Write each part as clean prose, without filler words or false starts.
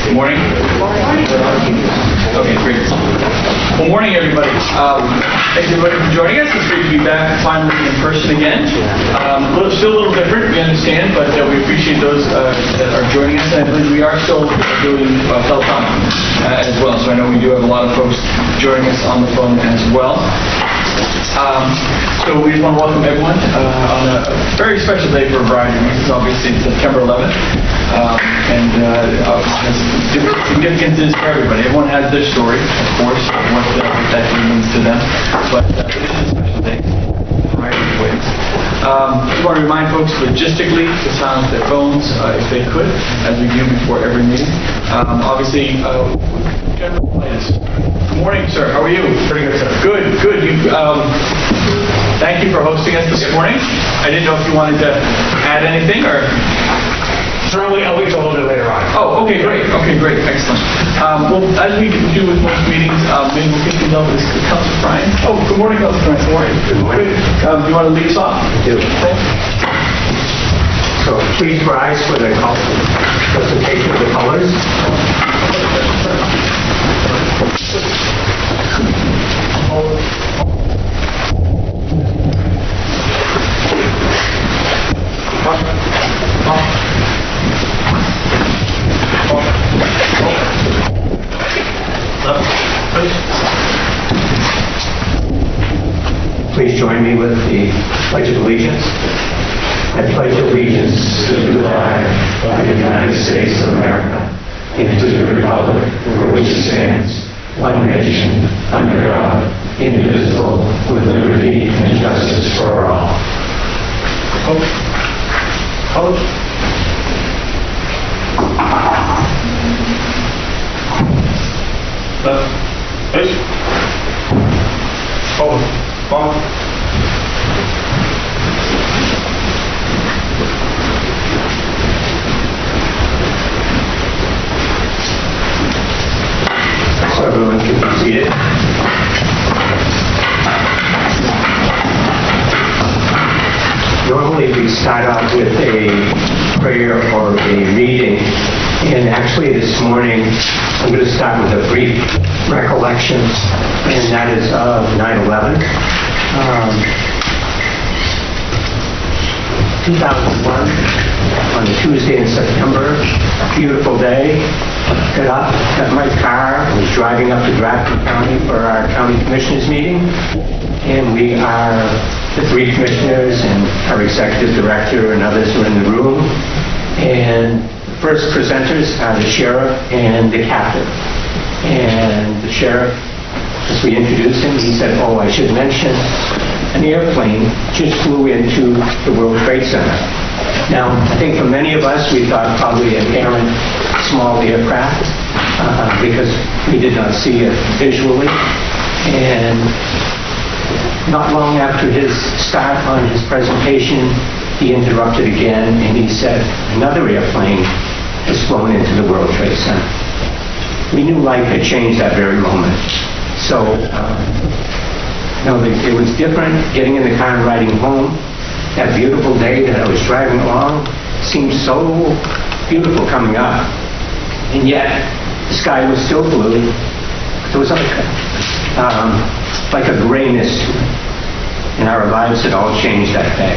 Good morning. Okay, great. Well, morning, everybody. Thanks, everybody, for joining us. It's great to be back finally in person again. Still a little different, we understand, but we appreciate those that are joining us. And I believe we are still doing telecom as well. So I know we do have a lot of folks joining us on the phone as well. So we just want to welcome everyone on a very special day for a variety of reasons. Obviously, it's September 11th, and has different significances for everybody. Everyone has their story, of course, what that means to them. But it is a special day in a variety of ways. We want to remind folks logistically to silence their phones if they could, as we do before every meeting. Obviously, General Politis. Good morning, sir. How are you? Pretty good, sir. Good. Thank you for hosting us this morning. I didn't know if you wanted to add anything or... Certainly, I'll wait till a little bit later on. Oh, okay, great. Excellent. Well, as we do with most meetings, maybe we'll kick things off with Councilor Bryan. Oh, good morning, Councilor Bryan. How are you? Good morning. Do you want to lead us off? I do. So please rise for the presentation of the colors. Please join me with the Pledge of Allegiance. I pledge allegiance to the flag of the United States of America and to the republic for which it stands, one nation, under God, indivisible, with liberty and justice for all. So everyone can be seated. Normally we start off with a prayer or a reading, and actually this morning I'm going to start with a brief recollection, and that is of 9/11. 2001, on a Tuesday in September, beautiful day. Got my car, was driving up to Grafton County for our county commissioners meeting, and we are the three commissioners and our executive director and others were in the room. And the first presenters are the sheriff and the captain. And the sheriff, as we introduced him, he said, "Oh, I should mention, an airplane just flew into the World Trade Center." Now, I think for many of us, we thought probably an errant small aircraft because we did not see it visually. And not long after his start on his presentation, he interrupted again and he said, "Another airplane has flown into the World Trade Center." We knew life had changed that very moment. So, it was different getting in the car and riding home. That beautiful day that I was driving along seemed so beautiful coming up. And yet, the sky was still blue. There was like a grayness to it. And our lives had all changed that day.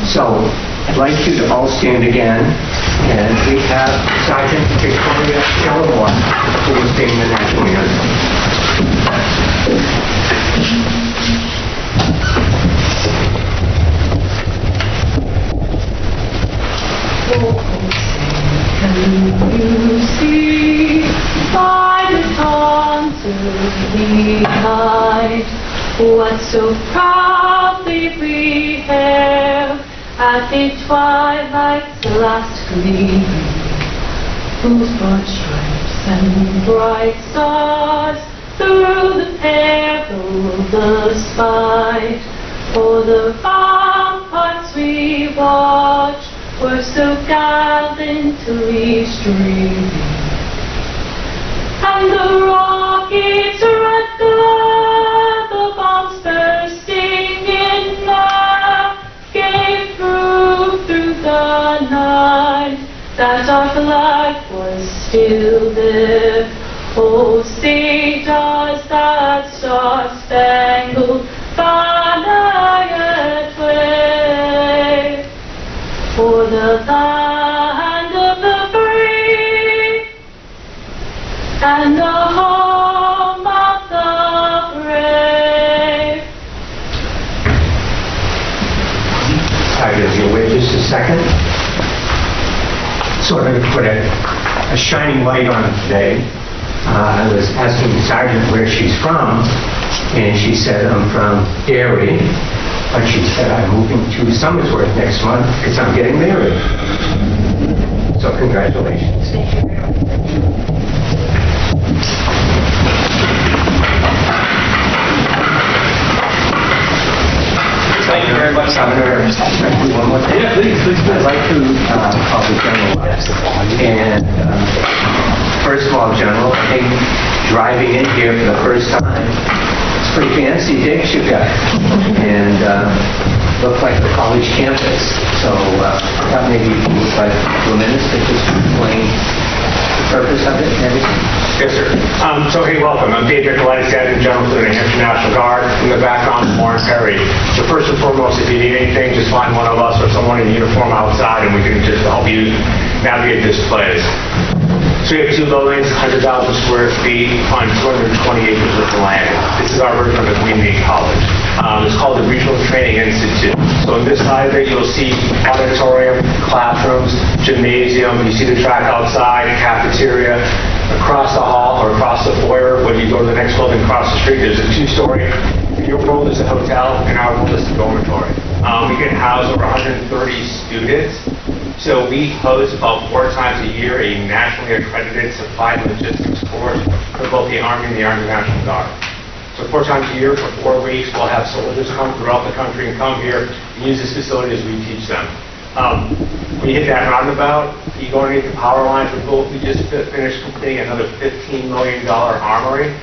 So, I'd like you to all stand again. And we have Sergeant Victoria Shellamore, who will sing the national anthem. Can you see by the dawn's early light what so proudly we hailed at the twilight's last gleaming, whose broad stripes and bright stars through the perilous fight for the ramparts we watched were so gallantly streaming, and the rockets' red glare, the bombs bursting in air, gave proof through the night that our flag was to live. Oh, sing us that star-spangled banner yet wave, for the land of the free and the home of the brave. Tigers, you'll wait just a second. Sort of put a shining light on it today. I was asking the sergeant where she's from, and she said, I'm from Derry, but she said, I'm moving to Somersworth next month because I'm getting married. So congratulations. Thank you very much, Governor. One more thing. Yeah, please. I'd like to call the general up. And first of all, General, I think driving in here for the first time, it's pretty fancy digs you've got. And look like the college campus. So I thought maybe you could like a couple of minutes to just explain the purpose of it and everything. Yes, sir. So, hey, welcome. I'm Dave Nicolaitis, Adjutant General for the New Hampshire National Guard. In the background, Warren Perry. So first and foremost, if you need anything, just find one of us or someone in uniform outside, and we can just help you navigate this place. So we have two buildings, 100,000 square feet on 220 acres of land. This is our version of the Community College. It's called the Regional Training Institute. So on this side of it, you'll see auditorium, classrooms, gymnasium. You see the track outside, cafeteria. Across the hall or across the foyer, when you go to the next building across the street, there's a two-story. Your world is a hotel, and our world is a dormitory. We can house over 130 students. So we host about 4 times a year a nationally accredited supply and logistics course for both the Army and the Army National Guard. So 4 times a year for 4 weeks, we'll have soldiers come throughout the country and come here and use this facility as we teach them. When you hit that roundabout, you go underneath the power lines. We just finished completing another $15 million armory,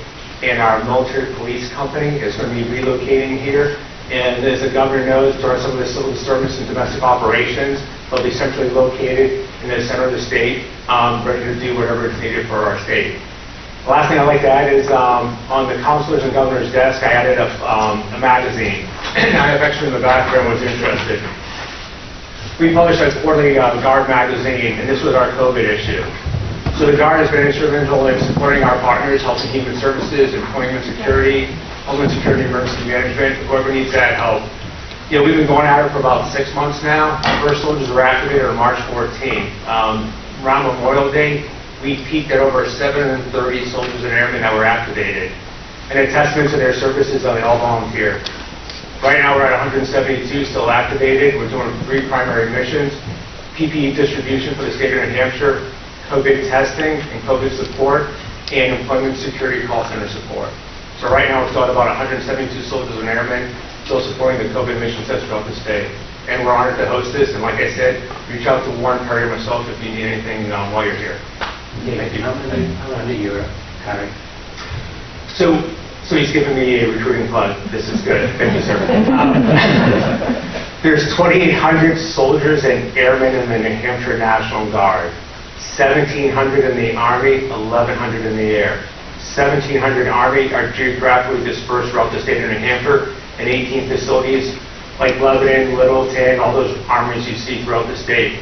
and our military police company is going to be relocating here. And as the governor knows, during some of the civil disturbance and domestic operations, they'll be centrally located in the center of the state, ready to do whatever is needed for our state. The last thing I'd like to add is on the counselor's and governor's desk, I added a magazine. And I have extra in the back for anyone who's interested. We published a quarterly Guard magazine, and this was our COVID issue. So the Guard has been instrumental in supporting our partners, Health and Human Services, Employment Security, Homeland Security, Emergency Management, whoever needs that help. You know, we've been going at it for about 6 months now. Our first soldiers were activated on March 14th. Around Memorial Day, we peaked at over 730 soldiers and airmen that were activated. And a testament to their services, they all volunteer. Right now, we're at 172 still activated. We're doing 3 primary missions: PPE distribution for the state of New Hampshire, COVID testing and COVID support, and employment security call center support. So right now, we've got about 172 soldiers and airmen still supporting the COVID mission sets throughout the state. And we're honored to host this. And like I said, reach out to Warren Perry or myself if you need anything while you're here. Thank you. I'm under your card. So he's giving me a recruiting plug. This is good. Thank you, sir. There's 2,800 soldiers and airmen in the New Hampshire National Guard, 1,700 in the Army, 1,100 in the air. 1,700 Army are geographically dispersed throughout the state of New Hampshire in 18 facilities like Lebanon, Littleton, all those armories you see throughout the state.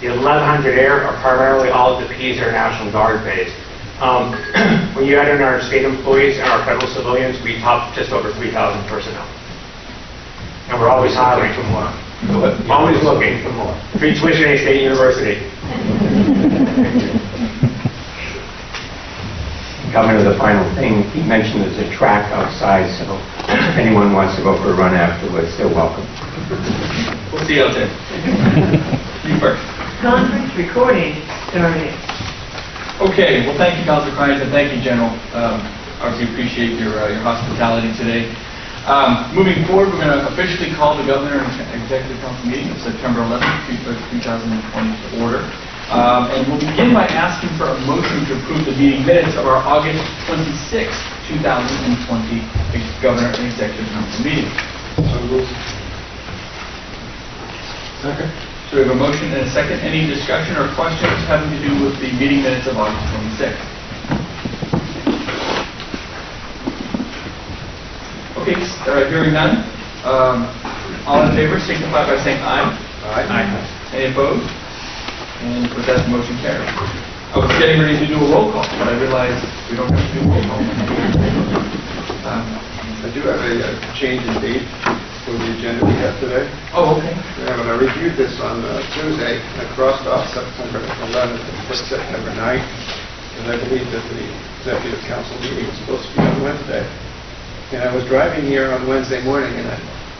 The 1,100 air are primarily all of the Peace Air National Guard base. When you add in our state employees and our federal civilians, we top just over 3,000 personnel. And we're always hiring for more. Always looking for more. Free tuition at State University. Governor, the final thing, he mentioned there's a track outside, so if anyone wants to go for a run afterwards, they're welcome. We'll see you out there. You first. Conference recording started. Okay, well, thank you, Councilor Crines, and thank you, General. Obviously appreciate your hospitality today. Moving forward, we're going to officially call the Governor and Executive Council meeting of September 11th, 2020 to order. And we'll begin by asking for a motion to approve the meeting minutes of our August 26th, 2020 Governor and Executive Council meeting. Second. So we have a motion and a second. Any discussion or questions having to do with the meeting minutes of August 26th? Okay, hearing none. All in favor signify by saying aye. Aye. Any opposed? And with that, the motion carries. I was getting ready to do a roll call, but I realized we don't have to do a roll call. I do have a change in date for the agenda we have today. Oh, okay. When I reviewed this on Tuesday, I crossed off September 11th and put September 9th, and I believe that the executive council meeting was supposed to be on Wednesday. And I was driving here on Wednesday morning, and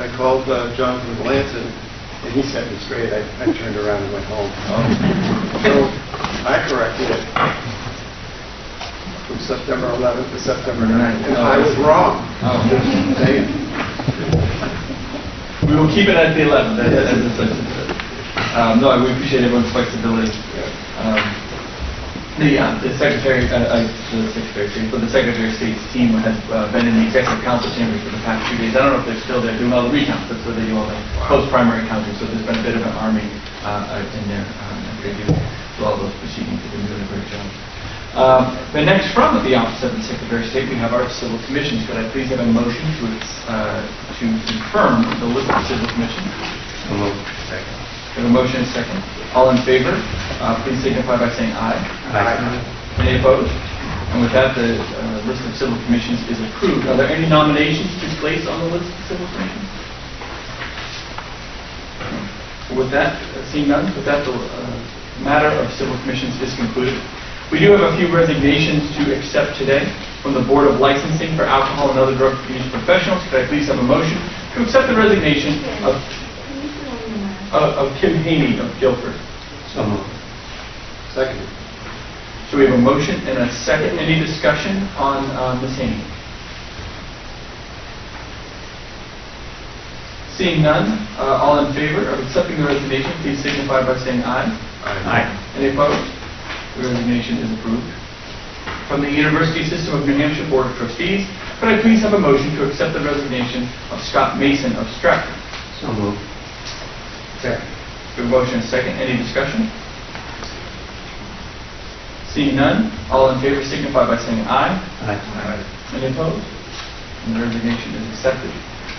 I called Jonathan Melanson, and he set me straight. I turned around and went home. So I corrected it from September 11th to September 9th, and I was wrong. Just saying. We will keep it at the 11th, as it's substituted. No, we appreciate everyone's flexibility. The Secretary of State's team has been in the executive council chambers for the past 2 days. I don't know if they're still there doing all the recounts, so they do all the post-primary counting, so there's been a bit of an army in there. They do all those proceedings. They've been doing a great job. But next, from the Office of the Secretary of State, we have our civil commissions. Could I please have a motion to confirm the list of civil commissions? Second. We have a motion and a second. All in favor, please signify by saying aye. Any opposed? And with that, the list of civil commissions is approved. Are there any nominations to place on the list of civil commissions? With that, seeing none, with that, the matter of civil commissions is concluded. We do have a few resignations to accept today from the Board of Licensing for Alcohol and Other Drug Abuse Professionals. Could I please have a motion to accept the resignation of Kim Haney of Guilford? So moved. Second. So we have a motion and a second. Any discussion on Ms. Haney? Seeing none, all in favor of accepting the resignation, please signify by saying aye. Aye. Any opposed? The resignation is approved. From the University System of New Hampshire Board of Trustees, could I please have a motion to accept the resignation of Scott Mason of Stratford? So moved. Second. We have a motion and a second. Any discussion? Seeing none, all in favor signify by saying aye. Aye. Any opposed? And the resignation is accepted.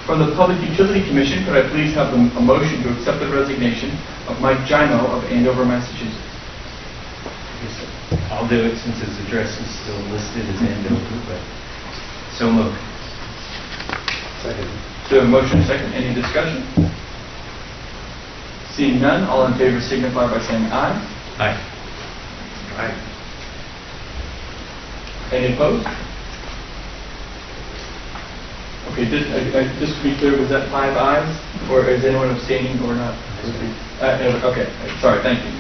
From the Public Utility Commission, could I please have a motion to accept the resignation of Mike Gimo of Andover, Massachusetts? I'll do it since his address is still listed as Andover, but so moved. Second. So we have a motion and a second. Any discussion? Seeing none, all in favor signify by saying aye. Aye. Aye. Any opposed? Okay, just to be clear, was that 5 ayes? Or is anyone abstaining or not? Okay, sorry, thank you.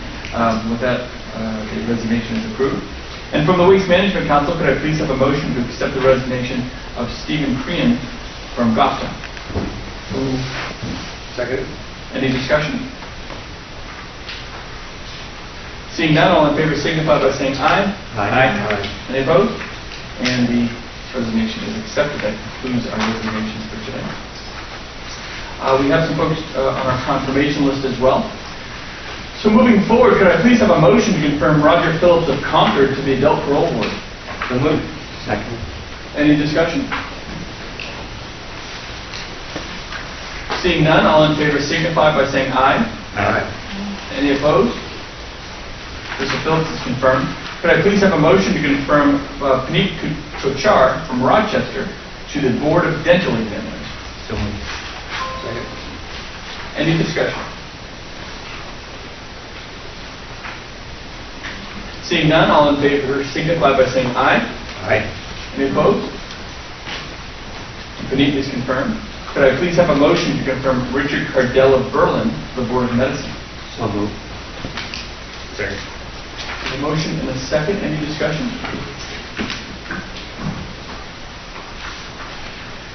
With that, the resignation is approved. And from the Waste Management Council, could I please have a motion to accept the resignation of Stephen Crean from Goffstown? Second. Any discussion? Seeing none, all in favor signify by saying aye. Aye. Any opposed? And the resignation is accepted. That concludes our resignations for today. We have some folks on our confirmation list as well. So moving forward, could I please have a motion to confirm Roger Phillips of Concord to the Adult Parole Board? So moved. Second. Any discussion? Seeing none, all in favor signify by saying aye. Aye. Any opposed? Mr. Phillips is confirmed. Could I please have a motion to confirm Paneet Kochar from Rochester to the Board of Dental Examiners? So moved. Second. Any discussion? Seeing none, all in favor signify by saying aye. Aye. Any opposed? Paneet is confirmed. Could I please have a motion to confirm Richard Cardell of Berlin to the Board of Medicine? So moved. Second. A motion and a second. Any discussion?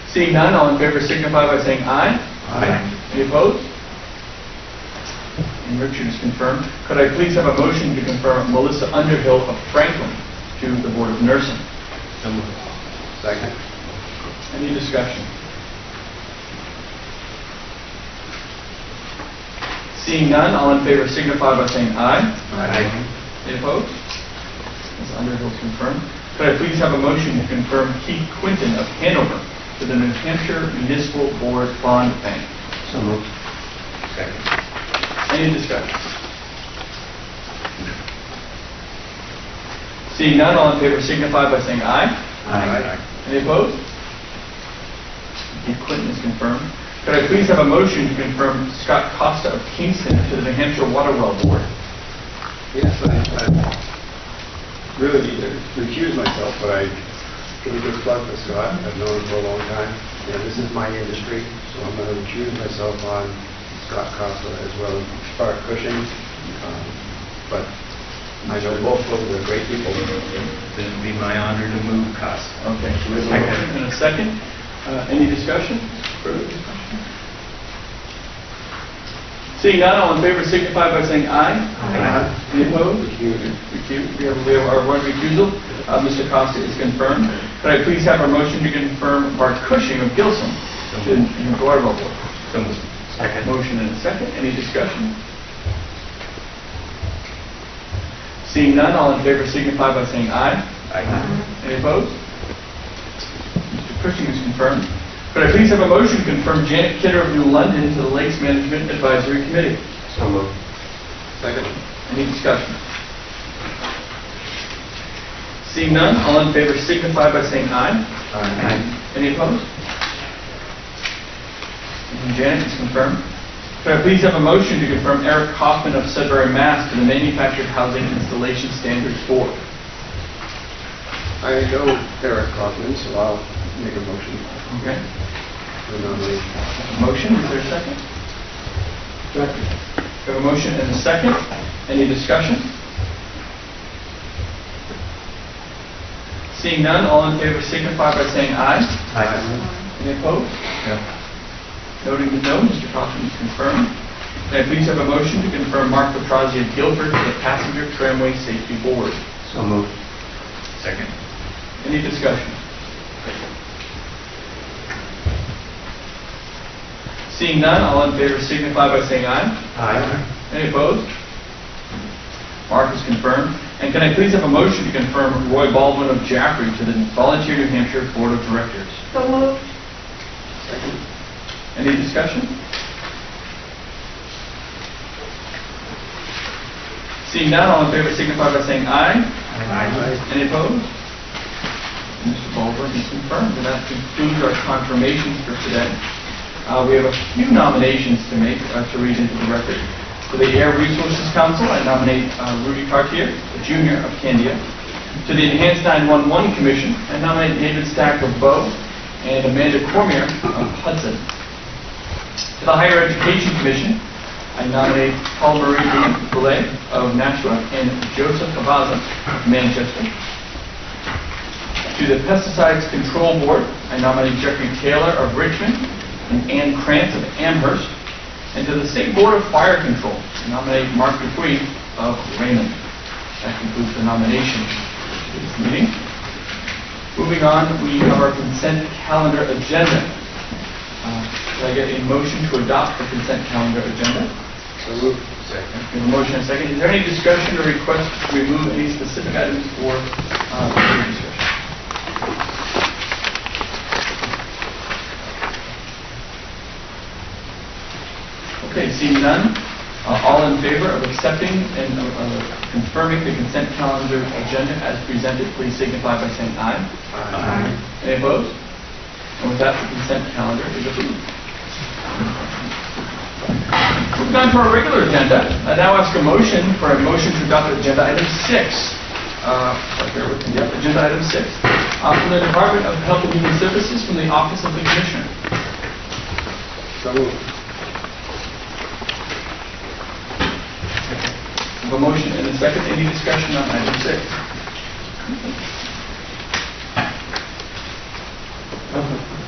Seeing none, all in favor signify by saying aye. Aye. Any opposed? And Richard is confirmed. Could I please have a motion to confirm Melissa Underhill of Franklin to the Board of Nursing? So moved. Second. Any discussion? Seeing none, all in favor signify by saying aye. Aye. Any opposed? Ms. Underhill is confirmed. Could I please have a motion to confirm Keith Quinton of Hanover to the New Hampshire Municipal Board Bond Bank? So moved. Second. Any discussion? Seeing none, all in favor signify by saying aye. Aye. Any opposed? Keith Quinton is confirmed. Could I please have a motion to confirm Scott Costa of Kingston to the New Hampshire Water Well Board? Yes, I really need to recuse myself, but I give a good plug for Scott. I've known him for a long time, and this is my industry, so I'm going to recuse myself on Scott Costa as well as Bart Cushing. But I know both of them are great people. Then it'd be my honor to move Costa. Okay, so we have a motion and a second. Any discussion? Further discussion? Seeing none, all in favor signify by saying aye. Aye. Any opposed? Recuse. We have our one recusal. Mr. Costa is confirmed. Could I please have a motion to confirm Bart Cushing of Gilson to the Water Well Board? So moved. Second. Motion and a second. Any discussion? Seeing none, all in favor signify by saying aye. Aye. Any opposed? Mr. Cushing is confirmed. Could I please have a motion to confirm Janet Kidder of New London to the Lakes Management Advisory Committee? So moved. Second. Any discussion? Seeing none, all in favor signify by saying aye. Aye. Any opposed? And Janet is confirmed. Could I please have a motion to confirm Eric Kaufman of Sudbury, Mass. to the Manufactured Housing Installation Standards Board? I know Eric Kaufman, so I'll make a motion Okay. for nomination. Motion, is there a second? Second. We have a motion and a second. Any discussion? Seeing none, all in favor signify by saying aye. Aye. Any opposed? Noting the no, Mr. Kaufman is confirmed. May I please have a motion to confirm Mark Petrozzi of Guilford to the Passenger Tramway Safety Board? So moved. Second. Any discussion? Seeing none, all in favor signify by saying aye. Aye. Any opposed? Mark is confirmed. And can I please have a motion to confirm Roy Baldwin of Jaffrey to the Volunteer New Hampshire Board of Directors? So moved. Second. Any discussion? Seeing none, all in favor signify by saying aye. Aye. Any opposed? Mr. Baldwin is confirmed, and that concludes our confirmations for today. We have a few nominations to make to read into the record. For the Air Resources Council, I nominate Rudy Cartier, a junior of Candia. To the Enhanced 911 Commission, I nominate David Stack of Bow and Amanda Cormier of Hudson. To the Higher Education Commission, I nominate Paul Marie Boulay of Nashua and Joseph Cavazza of Manchester. To the Pesticides Control Board, I nominate Jeffrey Taylor of Richmond and Ann Krantz of Amherst. And to the State Board of Fire Control, I nominate Mark Dupuy of Raymond. That concludes the nominations for this meeting. Moving on, we have our consent calendar agenda. Could I get a motion to adopt the consent calendar agenda? So moved. Second. We have a motion and a second. Is there any discussion or request to remove any specific items for further discussion? Okay, seeing none, all in favor of accepting and confirming the consent calendar agenda as presented, please signify by saying aye. Aye. Any opposed? And with that, the consent calendar is approved. Moving on to our regular agenda, I now ask a motion to adopt agenda item 6. Bear with me. Yep, agenda item 6. From the Department of Health and Human Services, from the Office of the Commissioner. So moved. We have a motion and a second. Any discussion on item 6?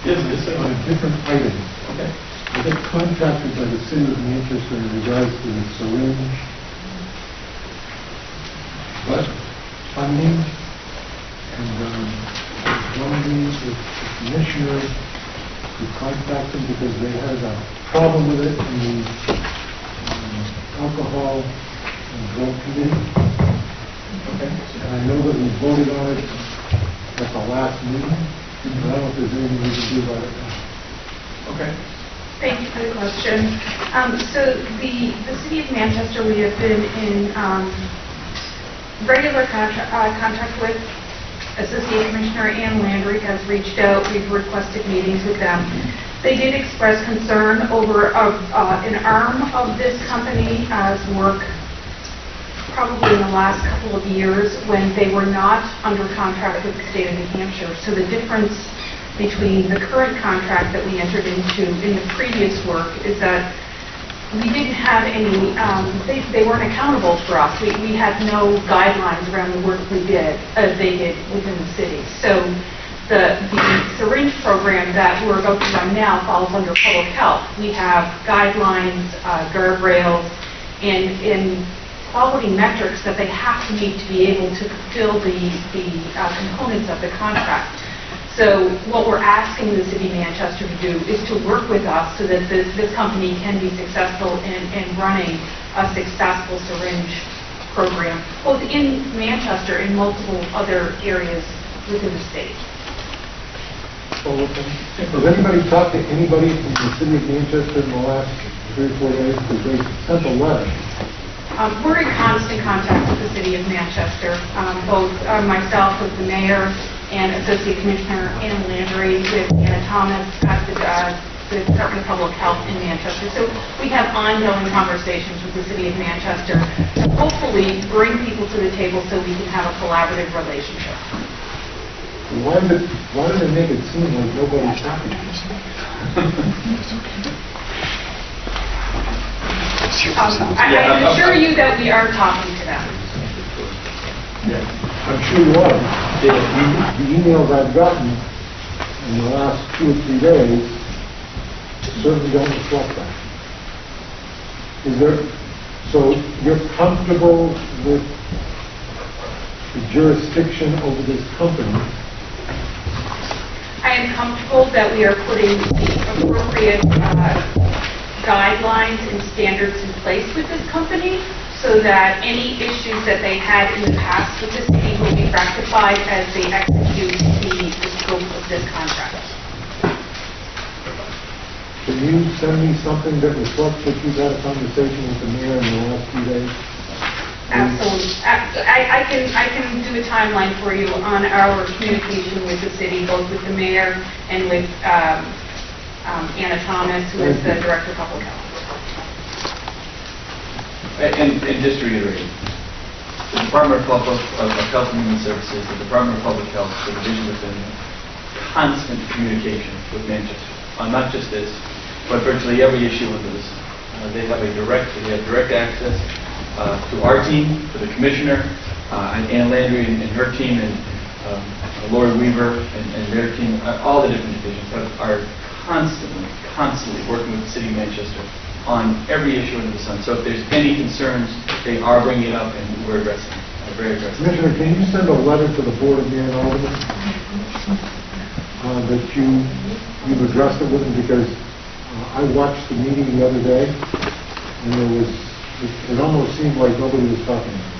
Yes, On a different item, Okay. I get contacted by the city of Manchester in regards to the syringe funding, and wondering if the commissioner could contact them because they had a problem with it, and Alcohol and Drug Committee. Okay. And I know that we voted on it at the last meeting, but I don't know if there's anything we can do about it now. Okay. Thank you for the question. So the City of Manchester, we have been in regular contact with. Associate Commissioner Ann Landry has reached out. We've requested meetings with them. They did express concern over an arm of this company's work probably in the last couple of years when they were not under contract with the state of New Hampshire. So the difference between the current contract that we entered into in the previous work is that we didn't have any, they weren't accountable for us. We had no guidelines around the work we did, they did within the city. So the syringe program that we're about to run now falls under public health. We have guidelines, guardrails, and quality metrics that they have to meet to be able to fulfill the components of the contract. So what we're asking the City of Manchester to do is to work with us so that this company can be successful in running a successful syringe program, both in Manchester and multiple other areas within the state. So, has anybody talked to anybody from the City of Manchester in the last 3 or 4 days? Because they sent a letter. We're in constant contact with the City of Manchester, both myself with the mayor and Associate Commissioner Ann Landry with Anna Thomas at the Department of Public Health in Manchester. So we have ongoing conversations with the City of Manchester to hopefully bring people to the table so we can have a collaborative relationship. Why did they make it seem like nobody's talking to us? I can assure you that we are talking to them. I'm sure you are. The emails I've gotten in the last 2 or 3 days certainly don't reflect that. So you're comfortable with the jurisdiction over this company? I am comfortable that we are putting the appropriate guidelines and standards in place with this company so that any issues that they had in the past with the city will be rectified as they execute the scope of this contract. Can you send me something that reflects that you've had a conversation with the mayor in the last few days? Absolutely. I can do a timeline for you on our communication with the city, both with the mayor and with Anna Thomas, who is the Director of Public Health. And just to reiterate, the Department of Health and Human Services, the Department of Public Health, the division within constant communication with Manchester on not just this, but virtually every issue under the sun. They have direct access to our team, to the commissioner, and Ann Landry and her team, and Lori Weaver and their team. All the different divisions are constantly working with the City of Manchester on every issue under the sun. So if there's any concerns, they are bringing it up and we're addressing it, very aggressive. Commissioner, can you send a letter to the Board of Mayor and Aldermen that you've addressed it with them? Because I watched the meeting the other day, and it almost seemed like nobody was talking about it.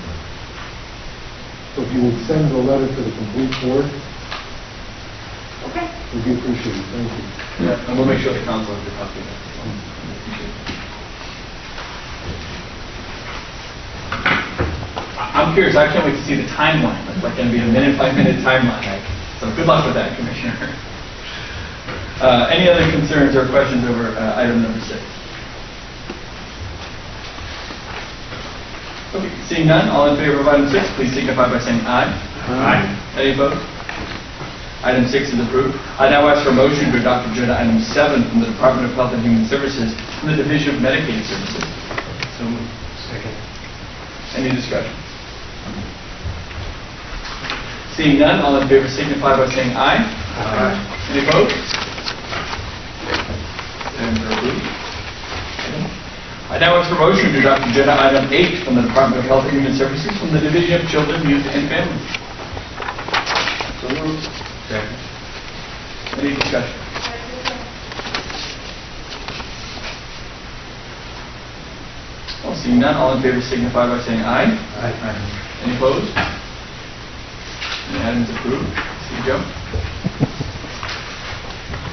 So if you would send the letter to the complete board, Okay. would be appreciated. Thank you. Yeah, and we'll make sure the council has a copy of that. Appreciate it. I'm curious, I can't wait to see the timeline. It's like going to be a minute by minute timeline. So good luck with that, Commissioner. Any other concerns or questions over item number 6? Okay, seeing none, all in favor of item 6, please signify by saying aye. Aye. Any opposed? Item 6 is approved. I now ask for a motion to adopt agenda item 7 from the Department of Health and Human Services from the Division of Medicaid Services. So moved. Second. Any discussion? Seeing none, all in favor signify by saying aye. Aye. Any opposed? And they're approved. I now ask for a motion to adopt agenda item 8 from the Department of Health and Human Services from the Division of Children, Youth, and Families. So moved. Second. Any discussion? Well, Seeing none, all in favor signify by saying aye. Aye. Any opposed? And the item is approved. See you, Joe.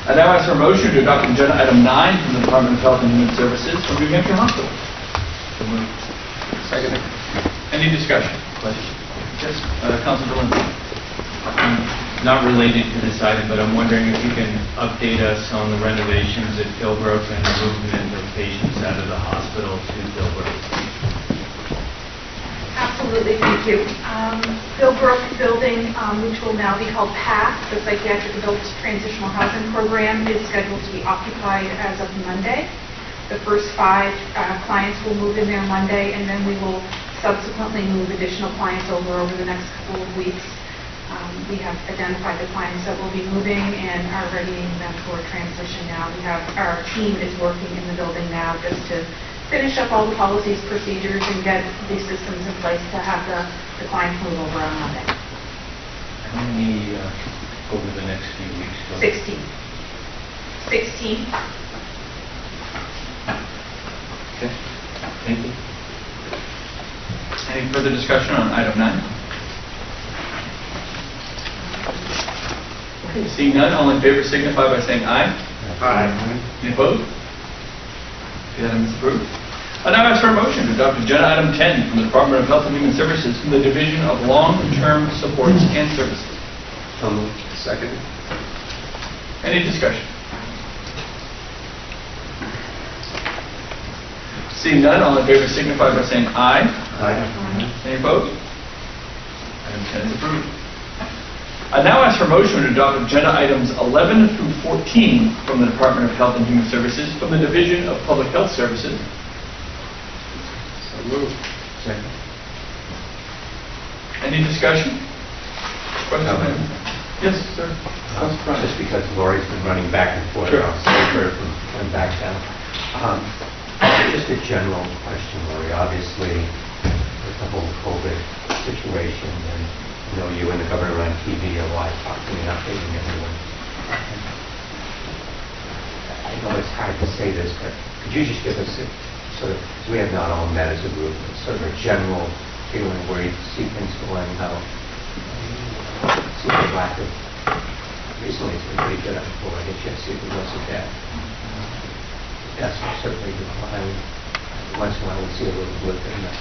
I now ask for a motion to adopt agenda item 9 from the Department of Health and Human Services from New Hampshire Hospital. Second. Any discussion? Question. Yes, Councilor Lindsay. Not related to this item, but I'm wondering if you can update us on the renovations at Philbrook and the movement of patients out of the hospital to Philbrook. Absolutely, thank you. Philbrook Building, which will now be called PATH, the Psychiatric Adult Transitional Housing Program, is scheduled to be occupied as of Monday. The first 5 clients will move in there Monday, and then we will subsequently move additional clients over the next couple of weeks. We have identified the clients that will be moving and are readying them for transition now. Our team is working in the building now just to finish up all the policies, procedures, and get these systems in place to have the clients move over on Monday. How many over the next few weeks? 16. 16. Okay. Thank you. Any further discussion on item 9? Okay, seeing none, all in favor signify by saying aye. Aye. Any opposed? The item is approved. I now ask for a motion to adopt agenda item 10 from the Department of Health and Human Services from the Division of Long-Term Supports and Services. So moved. Second. Any discussion? Seeing none, all in favor signify by saying aye. Aye. Any opposed? Item 10 is approved. I now ask for a motion to adopt agenda items 11 through 14 from the Department of Health and Human Services from the Division of Public Health Services. So moved. Second. Any discussion? Question? No. Yes, sir. Just because Lori's been running back and forth, Sure. I'll save her from coming back down. Just a general question, Lori. Obviously, with the whole COVID situation, and you and the governor on TV a lot talking and updating everyone. I know it's hard to say this, but could you just give us a sort of, because we have not all met as a group, but sort of a general feeling where you see things going, how it seems like lack of, recently it's been pretty good on board. I guess you have to see if it was a bad. That's certainly declined. Once in a while we see a little blip in the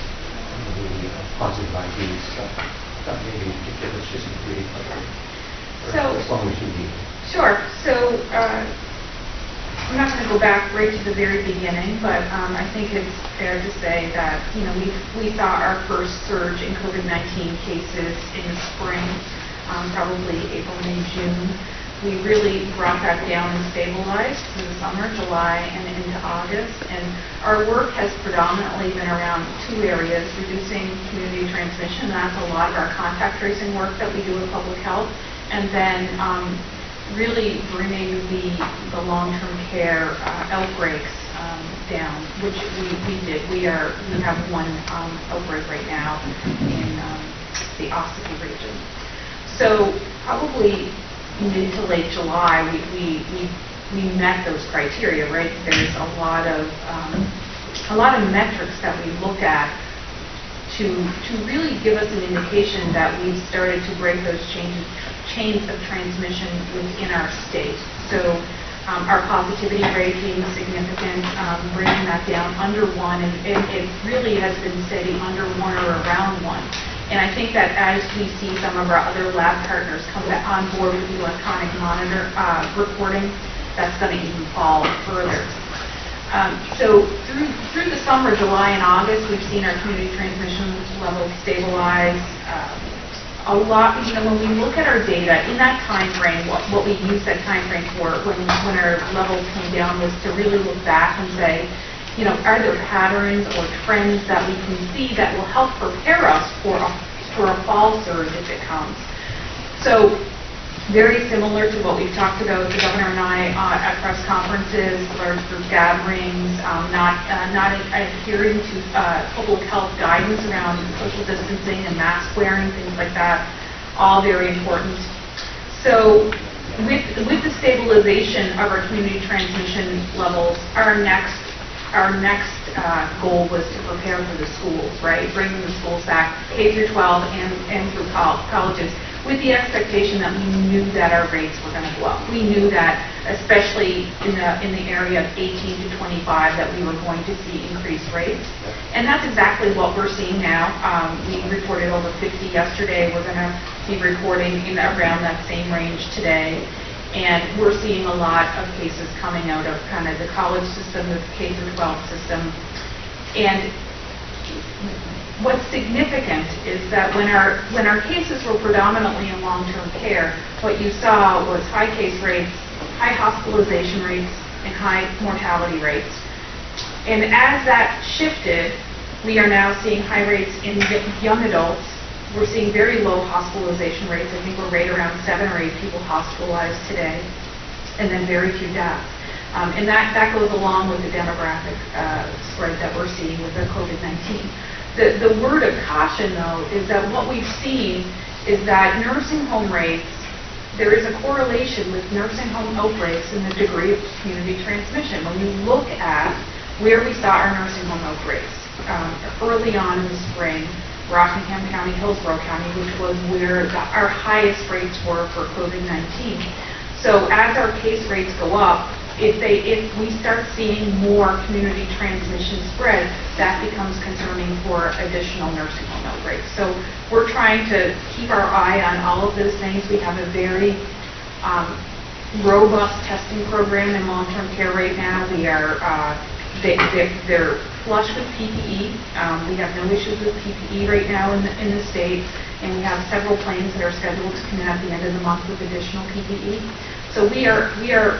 positive IDs. So maybe you could give us just a brief, or as long as you need. Sure. So I'm not going to go back right to the very beginning, but I think it's fair to say that we saw our first surge in COVID-19 cases in the spring, probably April, May, June. We really brought that down and stabilized through the summer, July, and into August. And our work has predominantly been around 2 areas: reducing community transmission. That's a lot of our contact tracing work that we do with public health, and then really bringing the long-term care outbreaks down, which we did. We have 1 outbreak right now in the Ossipee region. So probably mid to late July, we met those criteria, right? There's a lot of metrics that we look at to really give us an indication that we've started to break those chains of transmission within our state. So our positivity rate being significant, bringing that down under 1, and it really has been steady under 1 or around 1. And I think that as we see some of our other lab partners come on board with the electronic monitor reporting, that's going to even fall further. So through the summer, July and August, we've seen our community transmission levels stabilize. A lot, when we look at our data in that time frame, what we use that time frame for when our levels came down was to really look back and say, are there patterns or trends that we can see that will help prepare us for a fall surge if it comes? So very similar to what we've talked about, the governor and I, at press conferences, large group gatherings, not adhering to public health guidance around social distancing and mask wearing, things like that, all very important. So with the stabilization of our community transmission levels, our next goal was to prepare for the schools, right? Bringing the schools back, K through 12 and through colleges, with the expectation that we knew that our rates were going to go up. We knew that, especially in the area of 18 to 25, that we were going to see increased rates. And that's exactly what we're seeing now. We reported over 50 yesterday. We're going to be reporting in around that same range today. And we're seeing a lot of cases coming out of kind of the college system, the K through 12 system. And what's significant is that when our cases were predominantly in long-term care, what you saw was high case rates, high hospitalization rates, and high mortality rates. And as that shifted, we are now seeing high rates in young adults. We're seeing very low hospitalization rates. I think we're right around 7 or 8 people hospitalized today, and then very few deaths. And that goes along with the demographic spread that we're seeing with the COVID-19. The word of caution, though, is that what we've seen is that nursing home rates, there is a correlation with nursing home outbreaks and the degree of community transmission. When you look at where we saw our nursing home outbreaks, early on in the spring, Rockingham County, Hillsborough County, which was where our highest rates were for COVID-19. So as our case rates go up, if we start seeing more community transmission spread, that becomes concerning for additional nursing home outbreaks. So we're trying to keep our eye on all of those things. We have a very robust testing program in long-term care right now. We are they're flush with PPE. We have no issues with PPE right now in the state, and we have several planes that are scheduled to come in at the end of the month with additional PPE. So we are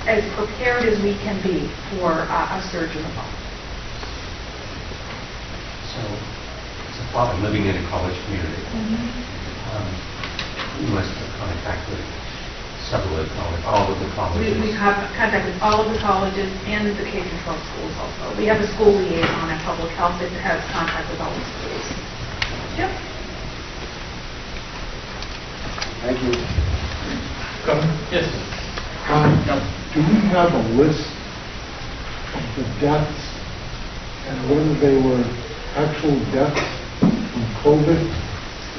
as prepared as we can be for a surge in the fall. So, it's a thought of living in a college community. You must have contact with several of the colleges, all of the colleges. We have contact with all of the colleges and the K-12 schools also. We have a school liaison at Public Health that has contact with all the schools. Yep. Thank you. Yes. Do we have a list of the deaths and whether they were actual deaths from COVID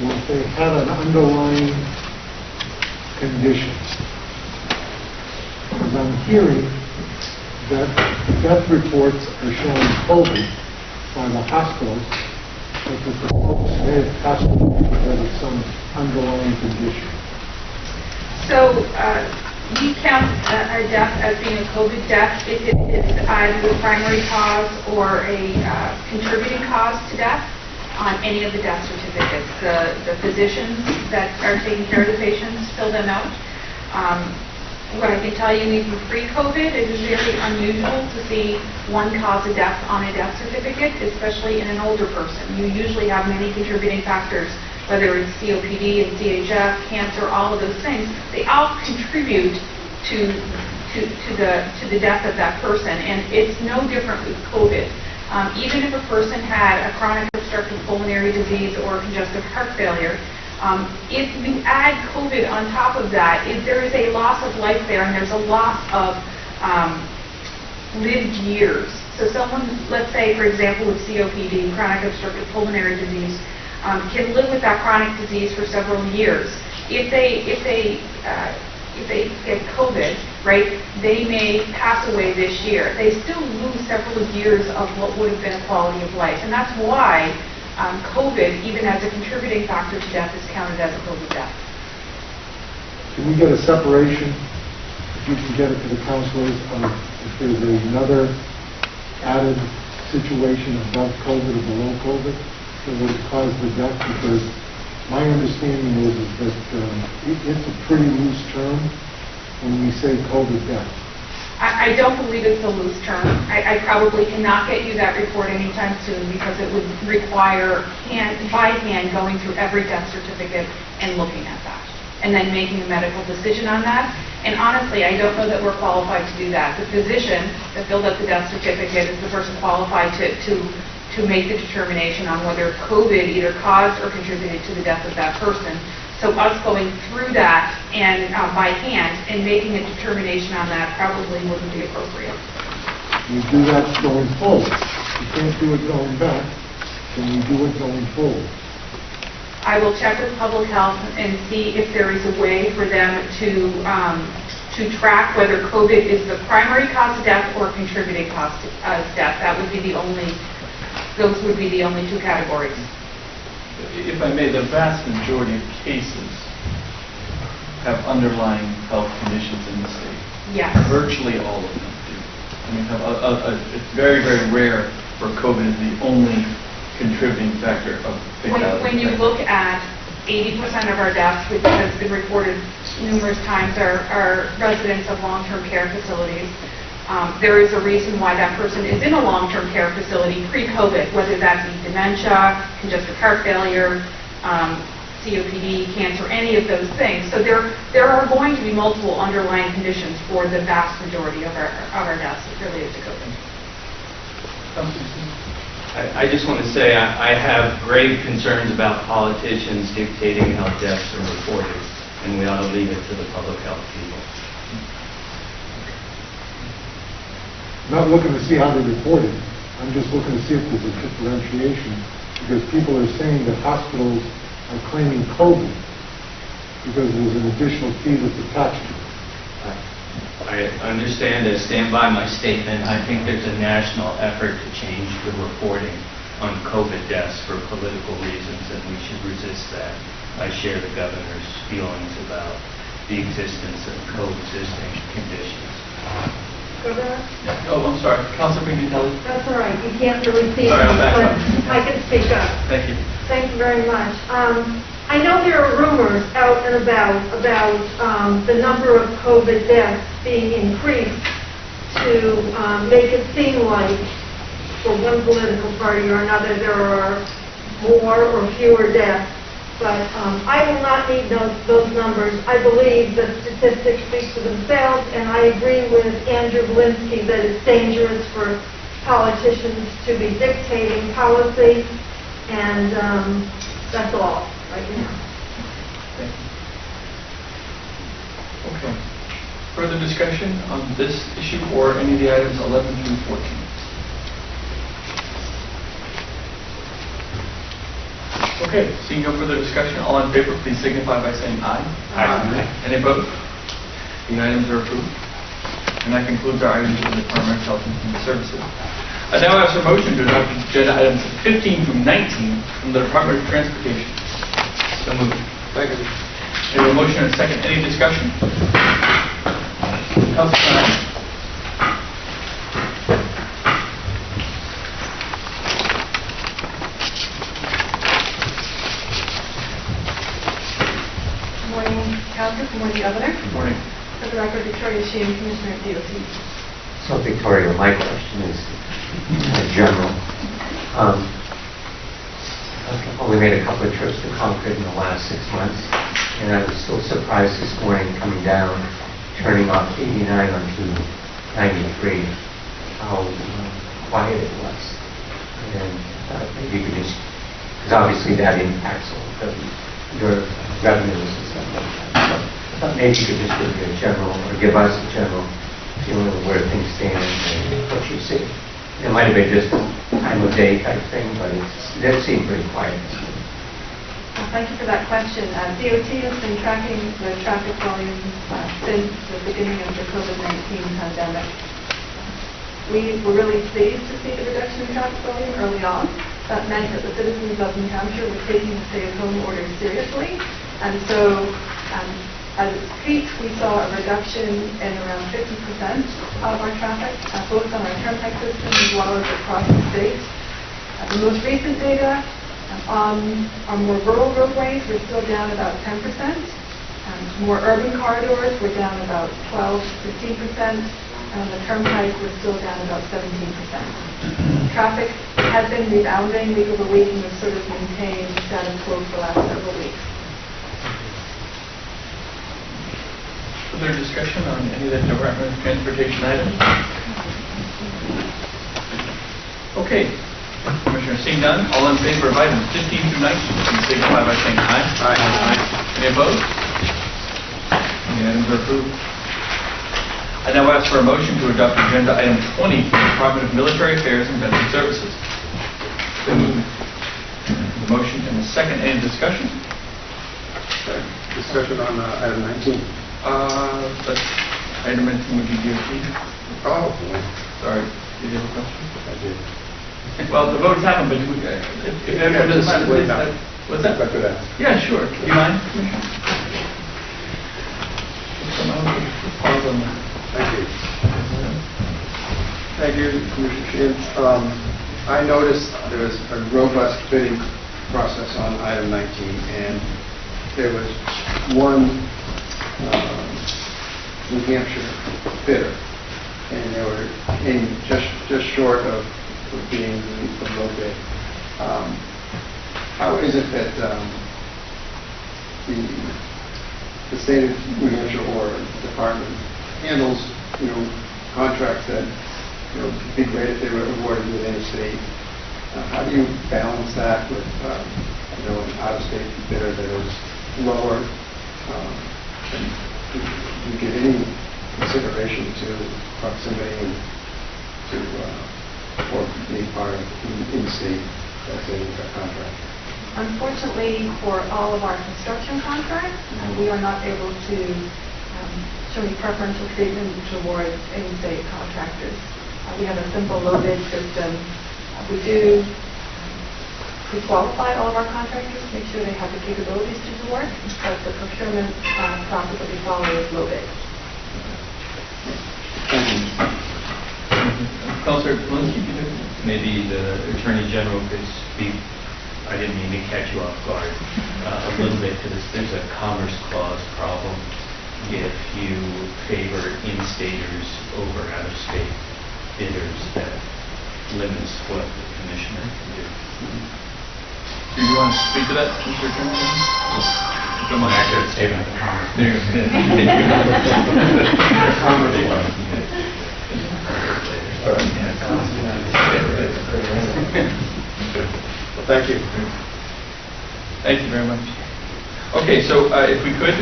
or if they had an underlying condition? Because I'm hearing that death reports are showing COVID by the hospitals, but that the folks may have passed away because of some underlying condition. So we count a death as being a COVID death if it is either the primary cause or a contributing cause to death on any of the death certificates. The physicians that are taking care of the patients fill them out. What I can tell you, even pre-COVID, it is very unusual to see one cause of death on a death certificate, especially in an older person. You usually have many contributing factors, whether it's COPD and CHF, cancer, all of those things. They all contribute to the death of that person, and it's no different with COVID. Even if a person had a chronic obstructive pulmonary disease or congestive heart failure, if you add COVID on top of that, there is a loss of life there, and there's a loss of lived years. So someone, let's say, for example, with COPD, chronic obstructive pulmonary disease, can live with that chronic disease for several years. If they get COVID, right, they may pass away this year. They still lose several years of what would have been a quality of life, and that's why COVID, even as a contributing factor to death, is counted as a COVID death. Can we get a separation, if you can get it to the counselors, of if there's another added situation above COVID or below COVID that would cause the death? Because my understanding is that it's a pretty loose term when we say COVID death. I don't believe it's a loose term. I probably cannot get you that report anytime soon because it would require by hand going through every death certificate and looking at that and then making a medical decision on that. And honestly, I don't know that we're qualified to do that. The physician that filled out the death certificate is the person qualified to make the determination on whether COVID either caused or contributed to the death of that person. So us going through that and by hand and making a determination on that probably wouldn't be appropriate. We do that going forward. you can't do it going back, then you do it going forward. I will check with public health and see if there is a way for them to track whether COVID is the primary cause of death or contributing cause of death. That would be those would be the only two categories. If I may, the vast majority of cases have underlying health conditions in the state. Yes. Virtually all of them do. I mean, it's very, very rare where COVID is the only contributing factor of fatality. When you look at 80% of our deaths, which has been reported numerous times, are residents of long-term care facilities. There is a reason why that person is in a long-term care facility pre-COVID, whether that be dementia, congestive heart failure, COPD, cancer, any of those things. So there are going to be multiple underlying conditions for the vast majority of our deaths related to COVID. I just want to say I have grave concerns about politicians dictating how deaths are reported, and we ought to leave it to the public health people. I'm not looking to see how they report it. I'm just looking to see if there's a differentiation, because people are saying that hospitals are claiming COVID because there's an additional fee that's attached to it. I understand and stand by my statement. I think there's a national effort to change the reporting on COVID deaths for political reasons, and we should resist that. I share the governor's feelings about the existence of coexisting conditions. Governor? Oh, I'm sorry. Councilor Pignatelli? That's all right, you can't really see Sorry, me, I'm back but up. I can speak up. Thank you. Thank you very much. I know there are rumors out and about the number of COVID deaths being increased to make it seem like for one political party or another there are more or fewer deaths. But I will not need those numbers. I believe the statistics speak for themselves, and I agree with Andrew Belinsky that it's dangerous for politicians to be dictating policy, and that's all right now. Okay. Further discussion on this issue or any of the items 11 through 14? Okay, seeing no further discussion, all in favor, please signify by saying aye. Aye. Any opposed? The items are approved. And that concludes our items from the Department of Health and Human Services. I now ask for motion to adopt agenda items 15 through 19 from the Department of Transportation. So moved. Second. We have a motion and a second. Any discussion? Councilor Stein? Good morning, Council. Good morning, Governor. Good morning. For the record, Victoria Sheen, Commissioner of DOT. So Victoria, my question is general. I've only made a couple of trips to Concord in the last 6 months, and I was still surprised this morning coming down, turning off 89 onto 93, how quiet it was. And maybe you could just, because obviously that impacts your revenues and stuff like that. So I thought maybe you could just give me a general, or give us a general feeling of where things stand and what you see. It might have been just a time of day type thing, but it seemed pretty quiet. Thank you for that question. DOT has been tracking the traffic volumes since the beginning of the COVID-19 pandemic. We were really pleased to see the reduction in traffic volume early on. That meant that the citizens of New Hampshire were taking the stay-at-home orders seriously. And so, at its peak, we saw a reduction in around 50% of our traffic, both on our turnpike system as well as across the state. The most recent data on our more rural roadways, we're still down about 10%. More urban corridors, we're down about 12 to 15%. And on the turnpike, we're still down about 17%. Traffic has been rebounding week over week, and we've sort of maintained status quo for the last several weeks. Further discussion on any of the Department of Transportation items? Okay. Commissioner, seeing none, all in favor of items 15 through 19, please signify by saying aye. Aye. Any opposed? The items are approved. I now ask for a motion to adopt agenda item 20 from the Department of Military Affairs and Veteran Services. The motion and the second. Any discussion? Discussion on item 19. That's item 19 would be DOT. Oh, boy. Sorry, did you have a question? I did. Well, the vote's happened, but if everyone doesn't mind, Wait, please, no. what's that? Back to that. Yeah, sure. Do you mind, Commissioner? Pause on that. Thank you. Thank you, Commissioner Sheehan. I noticed there was a robust bidding process on item 19, and there was one New Hampshire bidder, and they were in just short of being the low bid. How is it that the state of New Hampshire or the department handles, contracts that, would be great if they were awarded within a state? How do you balance that with, an out-of-state bidder that is lower? And do you give any consideration to proximity and to, or being part of in-state, that's a contract? Unfortunately, for all of our construction contracts, we are not able to show any preferential treatment towards in-state contractors. We have a simple low-bid system. We do pre-qualify all of our contractors, make sure they have the capabilities to do the work, but the procurement process that we follow is low-bid. Councilor Polinsky, Maybe the Attorney General could speak, I didn't mean to catch you off guard, a little bit to this. There's a Commerce Clause problem if you favor in-staters over out-of-state bidders that limits what the commissioner can do. do you want to speak to that, Mr. Attorney General? Come on. Accurate statement of the Commerce. There Well, thank you. Thank you very much. Okay, so if we could,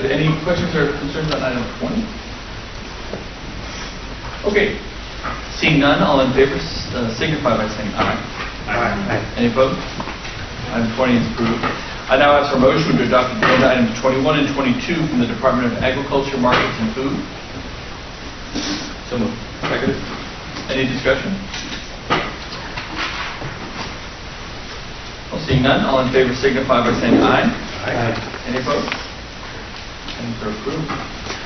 any questions or concerns on item 20? Okay, seeing none, all in favor signify by saying aye. Aye. Any opposed? Item 20 is approved. I now ask for a motion to adopt agenda items 21 and 22 from the Department of Agriculture, Markets, and Food. So moved. Seconded. Any discussion? Well, seeing none, all in favor signify by saying aye. Aye. Any opposed? Items are approved.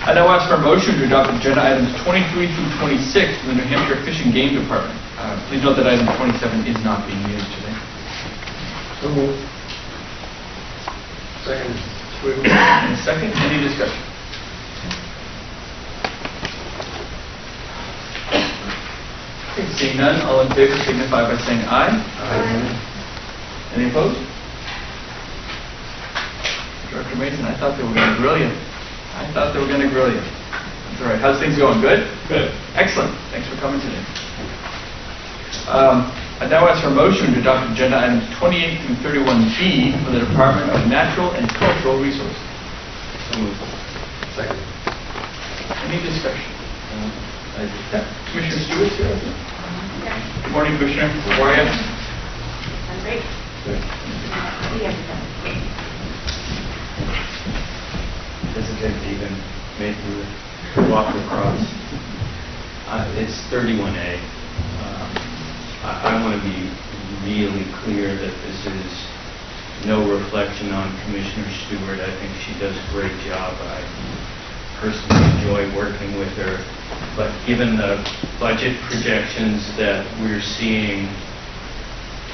I now ask for a motion to adopt agenda items 23 through 26 from the New Hampshire Fish and Game Department. Please note that item 27 is not being used today. So moved. Second. And second, any discussion? Okay, seeing none, all in favor signify by saying aye. Aye. Any opposed? Director Mason, I thought they were going to grill you. That's all right. How's things going? Good? Good. Excellent. Thanks for coming today. I now ask for a motion to adopt agenda items 28 through 31B for the Department of Natural and Cultural Resources. So moved. Second. Any discussion? Commissioner Stewart's here. Good morning, Commissioner. How are you? I'm great. See everybody. Hesitant to even make the walk across. It's 31A. I want to be really clear that this is no reflection on Commissioner Stewart. I think she does a great job. I personally enjoy working with her. But given the budget projections that we're seeing,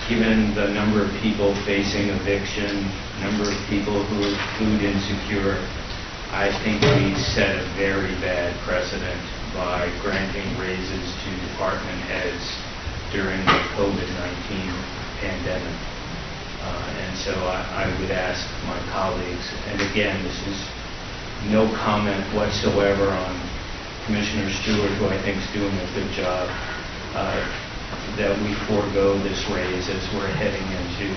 given the number of people facing eviction, number of people who are food insecure, I think we set a very bad precedent by granting raises to department heads during the COVID-19 pandemic. And so I would ask my colleagues, and again, this is no comment whatsoever on Commissioner Stewart, who I think is doing a good job, that we forego this raise as we're heading into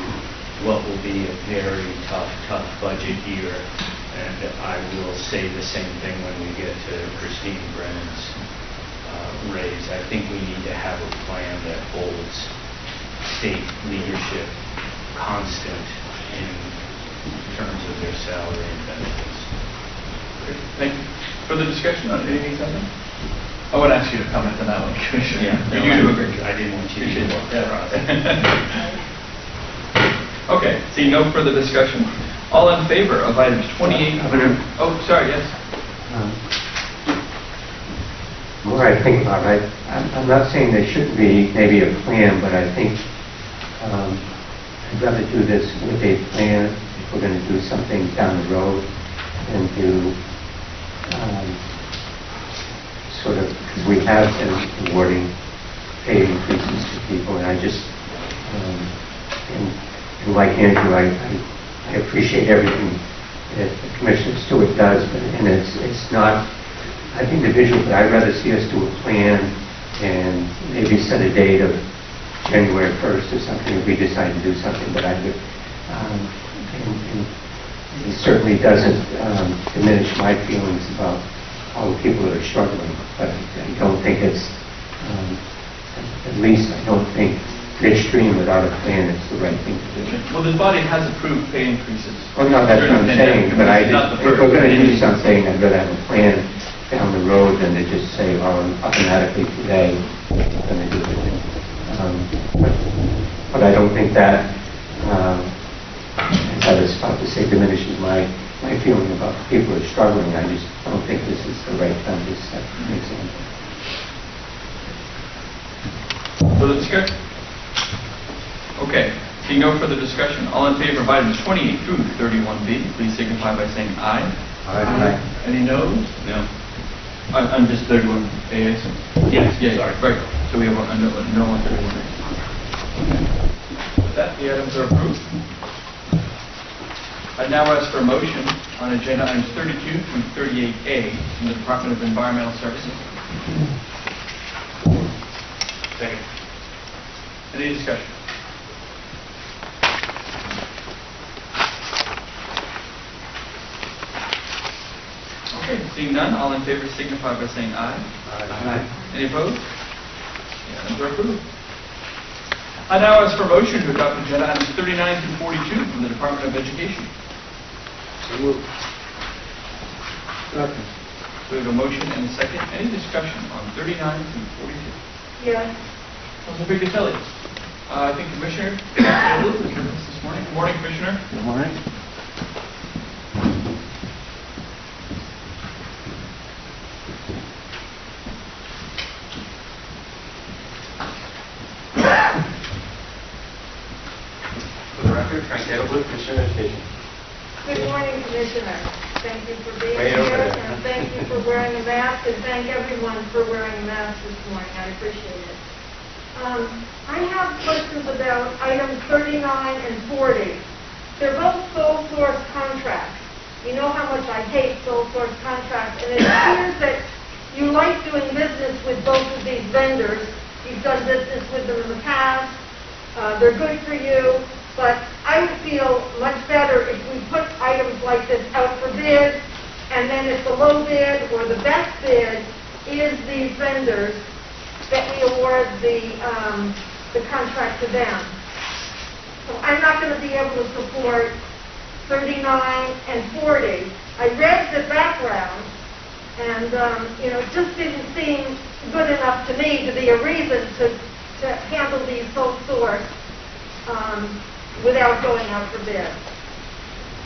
what will be a very tough budget year And I will say the same thing when we get to Christine Brennan's raise. I think we need to have a plan that holds state leadership constant in terms of their salary and benefits. Great. Thank you. Further discussion on anything, something? I would ask you to comment on that one, Commissioner. Yeah, You do a great job. I didn't want you to Appreciate walk it. across. Okay, seeing no further discussion. All in favor of items 28 through... Oh, sorry, yes. The more I think about it, I'm not saying there shouldn't be maybe a plan, but I think I'd rather do this with a plan if we're going to do something down the road and do sort of, because we have been awarding pay increases to people, and I just, and like Andrew, I appreciate everything that Commissioner Stewart does, but and it's not individual, but I'd rather see us do a plan and maybe set a date of January 1st or something if we decide to do something. But I would, and it certainly doesn't diminish my feelings about all the people that are struggling, but I don't think it's, at least I don't think midstream without a plan is the right thing to do. Well, this body has approved pay increases. Well, no, that's what I'm saying, but if we're going to do something, I'd rather have a plan down the road than to just say, oh, automatically today, we're going to do it. But I don't think that, as I was about to say, diminishes my feeling about people who are struggling. I just don't think this is the right time to set an example. Further discussion? Okay, seeing no further discussion, all in favor of items 28 through 31B, please signify by saying aye. Aye. Any noes? No. I'm just 31A, I assume? Yes, Yeah, sorry. right. So we have a no on 31A. Okay. With that, the items are approved. I now ask for a motion on agenda items 32 through 38A from the Department of Environmental Services. Second. Any discussion? Okay, seeing none, all in favor signify by saying aye. Aye. Any opposed? The items are approved. I now ask for a motion to adopt agenda items 39 through 42 from the Department of Education. So moved. Second. We have a motion and a second. Any discussion on 39 through 42? Yes. Councilor Biggatelli. I think Commissioner Lewis is with us this morning. Good morning, Commissioner. Good morning. For the record, Frank Edelblut, Commissioner of Education. Good morning, Commissioner. Thank you for being Way here, over there. and thank you for wearing a mask, and thank everyone for wearing a mask this morning. I appreciate it. I have questions about items 39 and 40. They're both sole source contracts. You know how much I hate sole source contracts, and it appears that you like doing business with both of these vendors. You've done business with them in the past. They're good for you. But I would feel much better if we put items like this out for bid, and then if the low bid or the best bid is these vendors, that we award the contract to them. So I'm not going to be able to support 39 and 40. I read the background, and it just didn't seem good enough to me to be a reason to handle these sole source without going out for bid.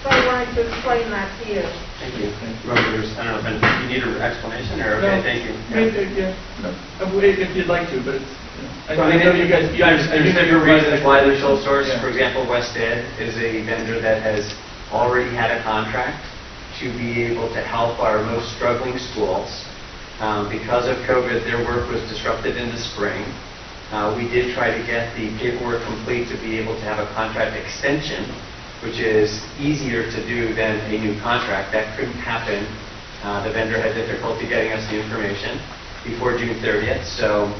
So I wanted to explain that to you. Thank you. Members, I don't know if you need an explanation or, okay, No. thank you. Yeah. No. If you'd like to, but it's, I So, I mean, know you guys... There's different reasons why they're sole source. Yeah. For example, West Ed is a vendor that has already had a contract to be able to help our most struggling schools. Because of COVID, their work was disrupted in the spring. We did try to get the paperwork complete to be able to have a contract extension, which is easier to do than a new contract. That couldn't happen. The vendor had difficulty getting us the information before June 30th, so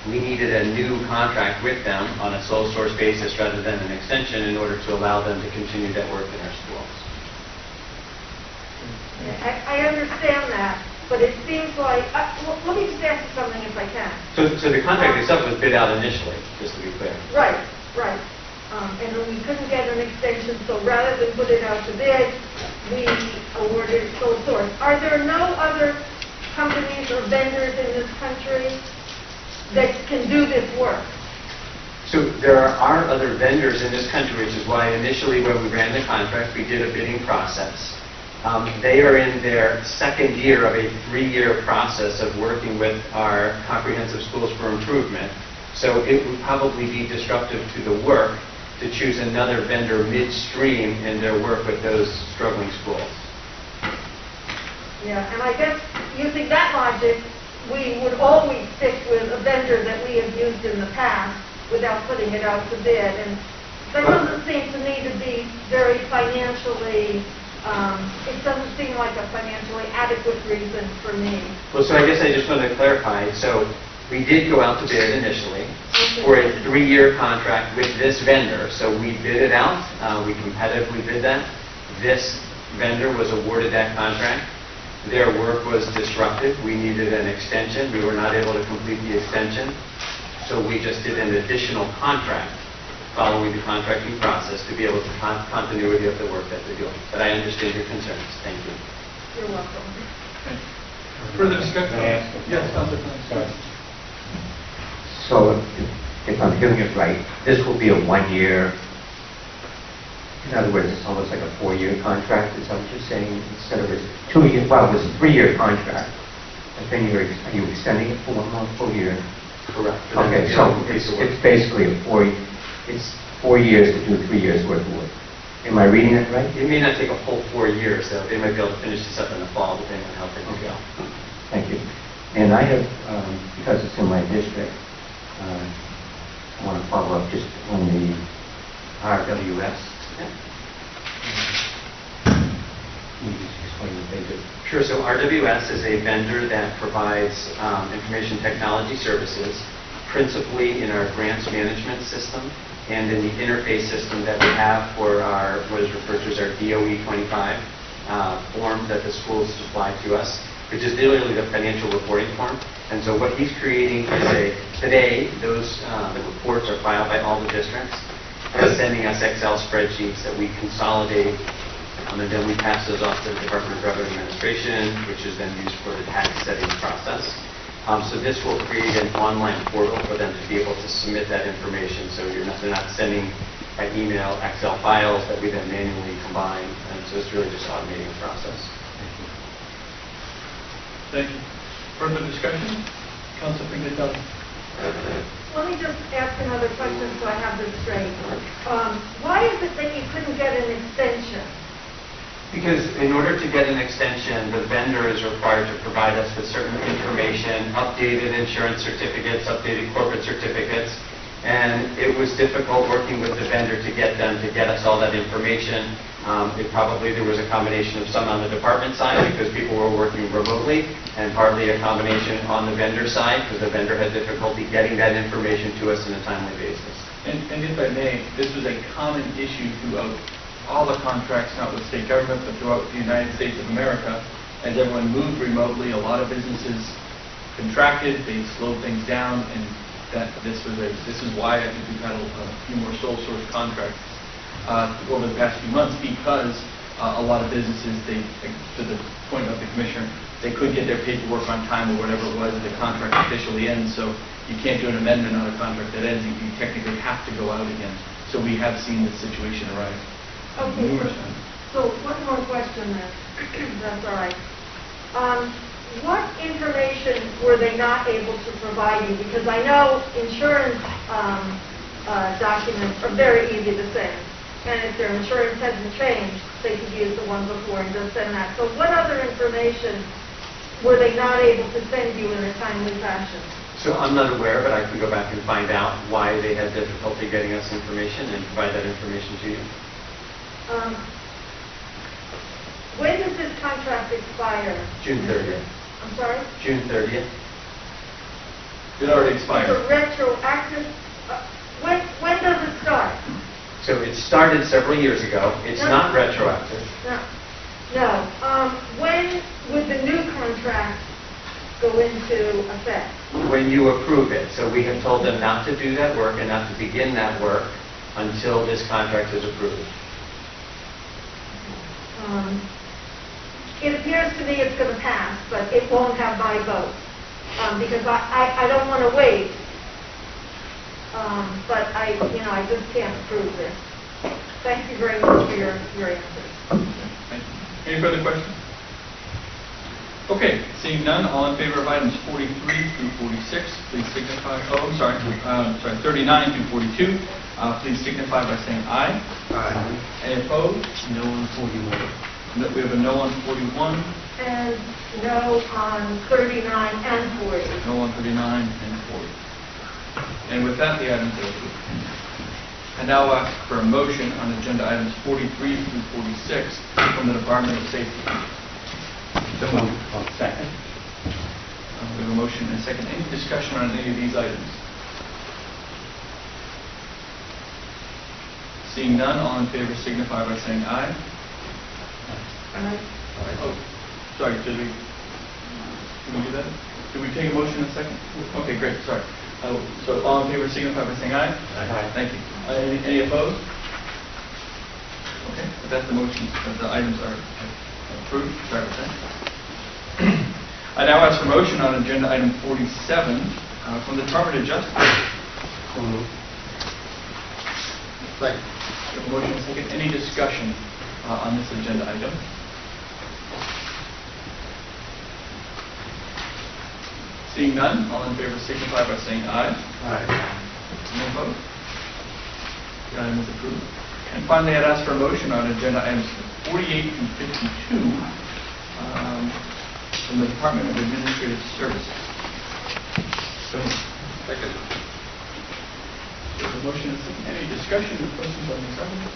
we needed a new contract with them on a sole source basis rather than an extension in order to allow them to continue that work in our schools. I understand that, but it seems like, let me just ask you something if I can. So the contract itself was bid out initially, just to be clear. Right, right. And then we couldn't get an extension, so rather than put it out to bid, we awarded sole source. Are there no other companies or vendors in this country that can do this work? So there are other vendors in this country, which is why initially when we ran the contract, we did a bidding process. They are in their second year of a 3-year process of working with our Comprehensive Schools for Improvement. So it would probably be disruptive to the work to choose another vendor midstream in their work with those struggling schools. Yeah, and I guess using that logic, we would always stick with a vendor that we have used in the past without putting it out to bid. And that doesn't seem to me to be very financially, it doesn't seem like a financially adequate reason for me. Well, so I guess I just want to clarify. So we did go out to bid initially for a 3-year contract with this vendor. So we bid it out. We competitively bid that. This vendor was awarded that contract. Their work was disrupted. We needed an extension. We were not able to complete the extension. So we just did an additional contract following the contracting process to be able to continuity of the work that they're doing. But I understand your concerns. Thank you. You're welcome. Further discussion? May I ask a Yes, Councilor. Sorry. So if I'm hearing it right, this will be a 1-year, in other words, it's almost like a 4-year contract, is that what you're saying? Instead of a 2-year, well, it was a 3-year contract, but then are you extending it for 1 more full year? Correct. Okay, so it's basically it's 4 years to do 3 years worth of work. Am I reading that right? It may not take a full 4 years, though. They might be able to finish this up in the fall, depending on how things go. Thank you. And I have, because it's in my district, I want to follow up just on the RWS. Can you just explain what they do? Sure. So RWS is a vendor that provides information technology services, principally in our grants management system and in the interface system that we have for our, what is referred to as our DOE 25 form that the schools supply to us, which is literally the financial reporting form. And so what he's creating is today, those reports are filed by all the districts. He's sending us Excel spreadsheets that we consolidate, and then we pass those off to the Department of Revenue Administration, which is then used for the tax setting process. So this will create an online portal for them to be able to submit that information. So they're not sending by email Excel files that we then manually combine. And so it's really just automating the process. Thank you. Further discussion? Councilor Pignatelli. Let me just ask another question so I have this straight. Why is it that you couldn't get an extension? Because in order to get an extension, the vendor is required to provide us with certain information, updated insurance certificates, updated corporate certificates, and it was difficult working with the vendor to get them to get us all that information. There was a combination of some on the department side because people were working remotely, and partly a combination on the vendor side because the vendor had difficulty getting that information to us on a timely basis. And if I may, this was a common issue throughout all the contracts, not with state government, but throughout the United States of America. As everyone moved remotely, a lot of businesses contracted, they slowed things down, and this is why I think we've had a few more sole source contracts over the past few months, because a lot of businesses, to the point of the commissioner, they couldn't get their paperwork on time or whatever it was, the contract officially ends, so you can't do an amendment on a contract that ends, you technically have to go out again. So we have seen this situation arise. Okay, so one more question then, that's all right. What information were they not able to provide you? Because I know insurance documents are very easy to send, and if their insurance hasn't changed, they could use the one before and just send that. So what other information were they not able to send you in a timely fashion? So I'm not aware, but I can go back and find out why they had difficulty getting us information and provide that information to you. When does this contract expire? June 30th. I'm sorry? June 30th. It already Is expired. it retroactive? When does it start? So it started several years ago. It's not retroactive. No. No. When would the new contract go into effect? When you approve it, so we have told them not to do that work and not to begin that work until this contract is approved. It appears to me it's going to pass, but it won't have my vote, because I don't want to wait. But I just can't approve this. Thank you very much for your answers. Thank you. Any further questions? Okay, seeing none, all in favor of items 43 through 46, please signify, 39 through 42, please signify by saying aye. Aye. Any opposed? No on 41. We have a no on 41, And no on 39 and 40. no on 39, and 40. And with that, the items are approved. I now ask for a motion on agenda items 43 through 46 from the Department of Safety. Second. We have a motion and a second. Any discussion on any of these items? Seeing none, all in favor signify by saying aye. Oh, sorry, did we do that? Did we take a motion in a second? Okay, great, sorry. So all in favor signify by saying aye. Aye. Thank you. Any opposed? Okay, but that's the motion, the items are approved. Sorry about that. I now ask for motion on agenda item 47 from the Department of Justice. Second. We have a motion and a second. Any discussion on this agenda item? Seeing none, all in favor signify by saying aye. Aye. Any opposed? The item is approved. And finally, I'd ask for a motion on agenda items 48 and 52 from the Department of Administrative Services. So, Second. there's a motion and a second. Any discussion or questions on these items?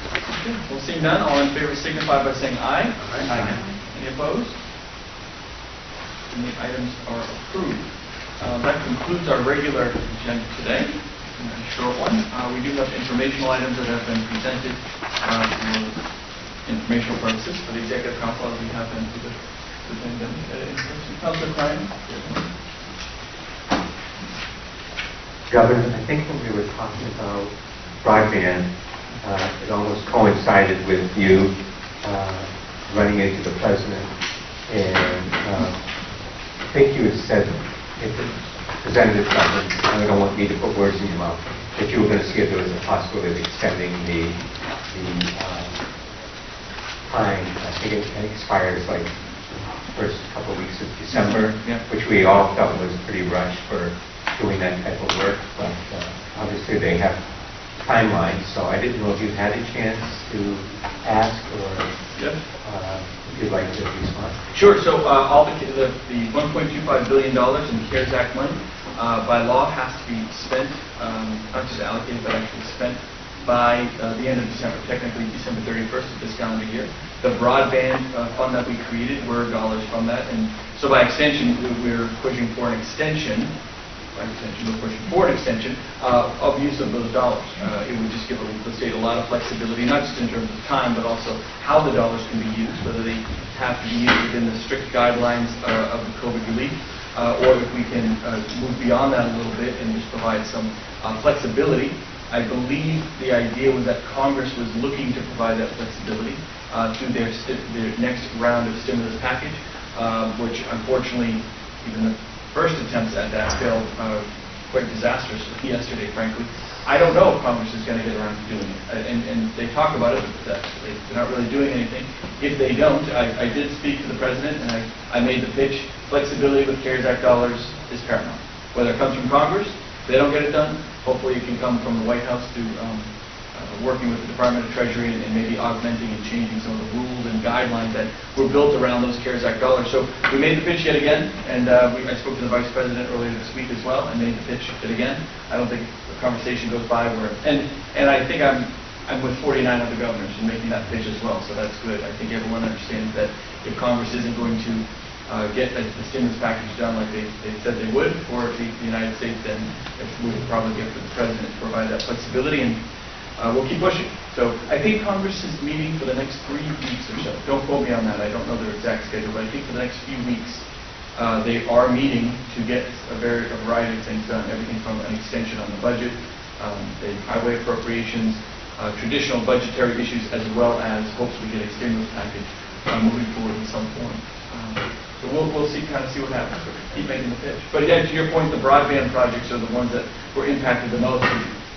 Okay. Well, seeing none, all in favor signify by saying aye. Aye. Any opposed? And the items are approved. That concludes our regular agenda today. A short one. We do have informational items that have been presented for informational purposes for the Executive Council as we have been for the pandemic. Councilor Klein? Governor, I think when we were talking about broadband, it almost coincided with you running into the president, and I think you had said, if the presented it, I don't want me to put words in your mouth, that you were going to see if there was a possibility of extending the time. I think it expires like the first couple of weeks of December, Yeah. which we all felt was pretty rushed for doing that type of work, but obviously they have timelines, so I didn't know if you had a chance to ask or Yes. if you'd like to respond. Sure. So all the $1.25 billion in the CARES Act money, by law, has to be spent, not just allocated, but actually spent by the end of December, technically December 31st of this calendar year. The broadband fund that we created were dollars from that, and so by extension, we're pushing for an extension. By extension, we're pushing for an extension of use of those dollars. It would just give the state a lot of flexibility, not just in terms of time, but also how the dollars can be used, whether they have to be used within the strict guidelines of the COVID relief, or if we can move beyond that a little bit and just provide some flexibility. I believe the idea was that Congress was looking to provide that flexibility through their next round of stimulus package, which unfortunately, even the first attempts at that failed quite disastrously yesterday, frankly. I don't know if Congress is going to get around to doing it. And they talk about it, but they're not really doing anything. If they don't, I did speak to the President, and I made the pitch, flexibility with CARES Act dollars is paramount. Whether it comes from Congress, if they don't get it done, hopefully it can come from the White House through working with the Department of Treasury and maybe augmenting and changing some of the rules and guidelines that were built around those CARES Act dollars. So we made the pitch yet again, and I spoke to the Vice President earlier this week as well, and made the pitch yet again. I don't think the conversation goes by where, and I think I'm with 49 other governors in making that pitch as well, so that's good. I think everyone understands that if Congress isn't going to get the stimulus package done like they said they would for the United States, then we would probably get for the President to provide that flexibility. And we'll keep pushing. So I think Congress is meeting for the next 3 weeks or so. Don't quote me on that. I don't know their exact schedule, but I think for the next few weeks, they are meeting to get a variety of things done, everything from an extension on the budget, the highway appropriations, traditional budgetary issues, as well as hopefully get a stimulus package moving forward in some form. So we'll see, kind of see what happens. Keep making the pitch. But yeah, to your point, the broadband projects are the ones that were impacted the most.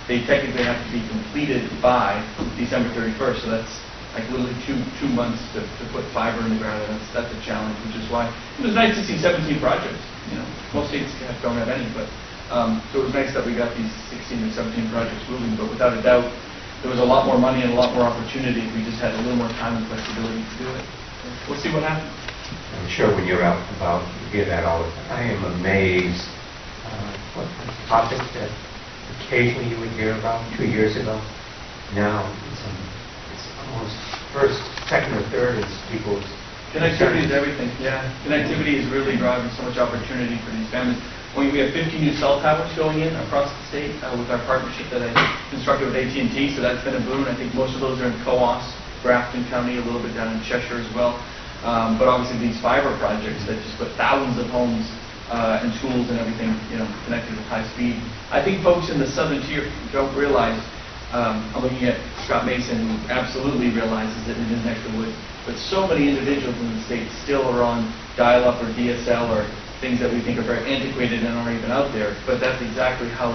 They technically have to be completed by December 31st, so that's like literally two months to put fiber in the ground, and that's a challenge, which is why it was nice to see 17 projects. Most states don't have any, but so it was nice that we got these 16 or 17 projects moving. But without a doubt, there was a lot more money and a lot more opportunity if we just had a little more time and flexibility to do it. We'll see what happens. I'm sure when you're out and about, you hear that all the time. I am amazed what topics that occasionally you would hear about 2 years ago. Now it's almost first, second, or third is people's Connectivity is everything, yeah. Connectivity is really driving so much opportunity for these families. We have 50 new cell towers going in across the state with our partnership that I constructed with AT&T, so that's been a boon. I think most of those are in Coos, Grafton County, a little bit down in Cheshire as well. But obviously these fiber projects that just put thousands of homes and schools and everything, connected with high speed. I think folks in the southern tier don't realize. I'm looking at Scott Mason, who absolutely realizes it in his neck of the woods. But so many individuals in the state still are on dial-up or DSL or things that we think are very antiquated and aren't even out there. But that's exactly how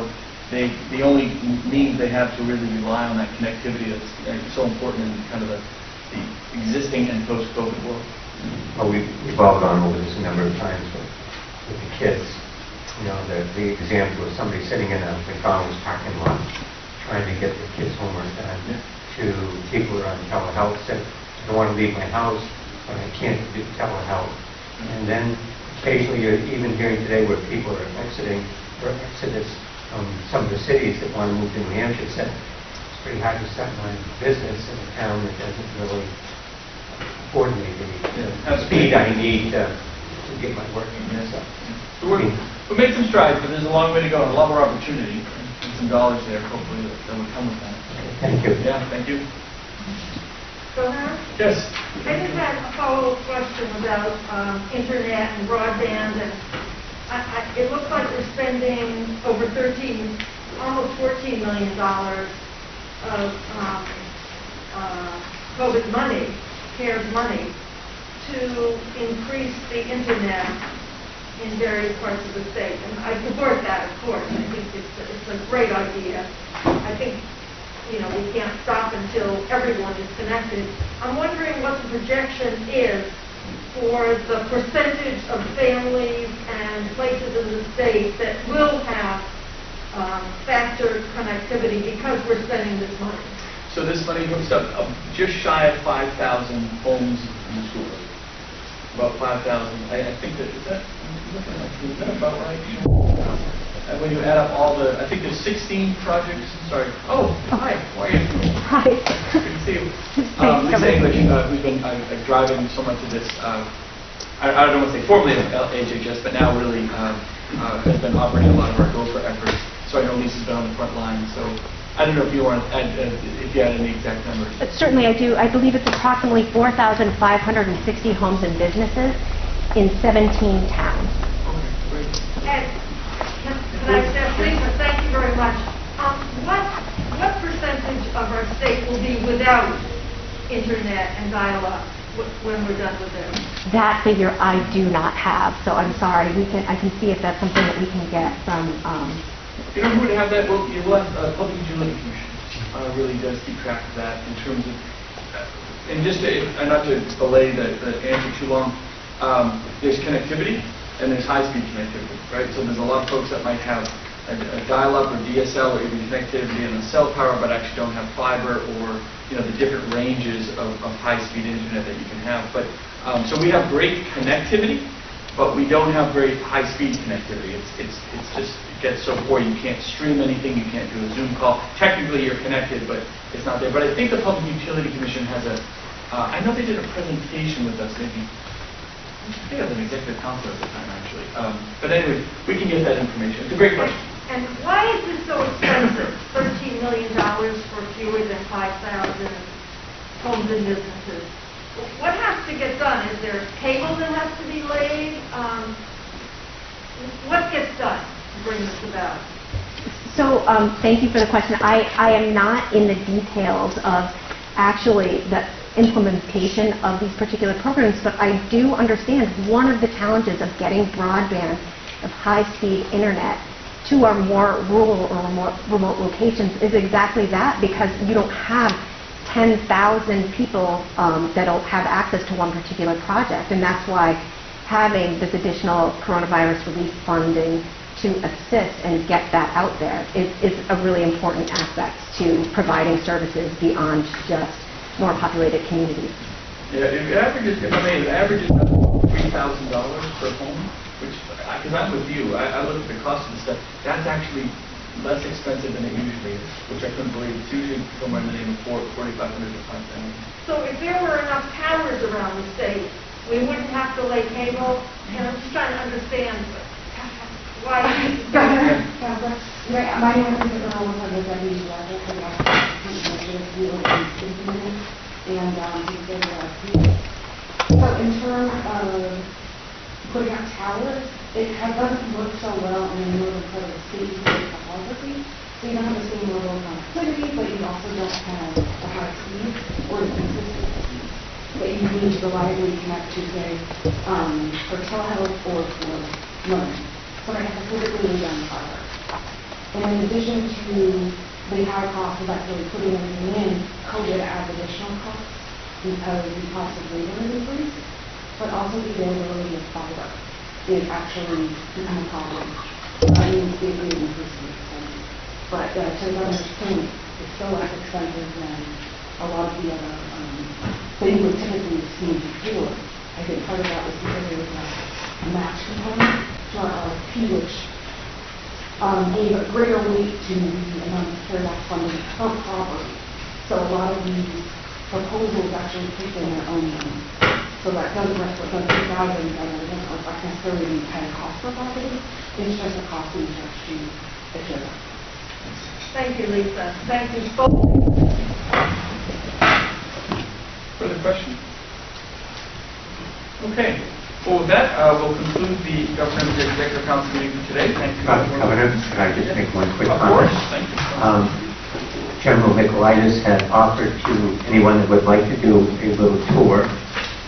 the only means they have to really rely on that connectivity that's so important in kind of the existing and post-COVID world. Well, we've all gone over this a number of times with the kids. The example of somebody sitting in a McDonald's parking lot trying to get the kids' homework done, to people who are on telehealth said, I don't want to leave my house, but I can't do telehealth. And then occasionally you're even hearing today where people are exodus from some of the cities that want to move to New Hampshire said, it's pretty hard to start my business in a town that doesn't really afford me the speed I need to get my work in. So we made some strides, but there's a long way to go and a lot more opportunity and some dollars there, hopefully, that will come with that. Thank you. Yeah, thank you. Governor? Yes. I just had a follow-up question about internet and broadband, and it looks like we're spending over almost $14 million of COVID money, CARES money, to increase the internet in various parts of the state. And I support that, of course. I think it's a great idea. I think we can't stop until everyone is connected. I'm wondering what the projection is for the percentage of families and places in the state that will have faster connectivity because we're spending this money. So this money hooks up just shy of 5,000 homes and schools. About 5,000. I think is that about right? And when you add up all I think there's 16 projects. Sorry. Oh, hi. How are you? Hi. Good to see you. Lisa English, who's been driving so much of this. I don't want to say formally at HHS, but now really has been operating a lot of our GOFRA efforts. So I know Lisa's been on the front line. So I don't know if you want to add, if you had any exact numbers. Certainly I do. I believe it's approximately 4,560 homes and businesses in 17 towns. And can I say, Lisa, thank you very much. What percentage of our state will be without internet and dial-up when we're done with this? That figure I do not have, so I'm sorry. I can see if that's something that we can get from. You know who would have that? Well, you'll have Public Utility Commission really does keep track of that in terms of, and just not to delay the answer too long, there's connectivity and there's high-speed connectivity, right? So there's a lot of folks that might have a dial-up or DSL or even connectivity and a cell tower, but actually don't have fiber or the different ranges of high-speed internet that you can have. But so we have great connectivity, but we don't have very high-speed connectivity. It's just gets so poor you can't stream anything, you can't do a Zoom call. Technically you're connected, but it's not there. But I think the Public Utility Commission has I know they did a presentation with us maybe. I think I was an executive counselor at the time, actually. But anyway, we can get that information. It's a great question. And why is this so expensive? $13 million for fewer than 5,000 homes and businesses. What has to get done? Is there cable that has to be laid? What gets done to bring this about? So, thank you for the question. I am not in the details of actually the implementation of these particular programs, but I do understand one of the challenges of getting broadband, of high-speed internet to our more rural or remote locations is exactly that, because you don't have 10,000 people that'll have access to one particular project, and that's why having this additional coronavirus relief funding to assist and get that out there is a really important aspect to providing services beyond just more populated communities. Yeah, it averages, if I may, it averages about $3,000 per home, which, because I'm with you, I look at the cost of the stuff, that's actually less expensive than it usually is, which I couldn't believe. It's usually somewhere in the name of $4,500 to $5,000. So if there were enough towers around the state, we wouldn't have to lay cable? And I'm just trying to understand why. Barbara, my name is Earl, I'm the deputy director for the and so in terms of putting up towers, it doesn't work so well in the northern part of the state because of topography. So you don't have the same level of connectivity, but you also don't have the high speed or the consistency that you need to reliably connect to, say, for telehealth or for learning. So I have specifically done fiber. And in addition to the high cost of actually putting everything in, COVID adds additional costs because the cost of labor is increased, but also the availability of fiber is actually become a problem. I mean, it is increasing expenses. But to the governor's point, it's still less expensive than a lot of the other things we typically see before. I think part of that was because there was a match component to our RFP, which gave a greater weight to the amount of CARES Act funding per property. So a lot of these proposals actually take in their own money. So that doesn't represent 2,000 that doesn't reflect necessarily the entire cost per property. It's just a cost we charge to the CARES Act. Thank you, Lisa. Thank you both. Further questions? Okay. Well, with that, we'll conclude the Governor's Executive Council meeting for today. Thank you. Governor, could I just make one quick Of comment? course. Thank you. General Nicolaitis had offered to anyone that would like to do a little tour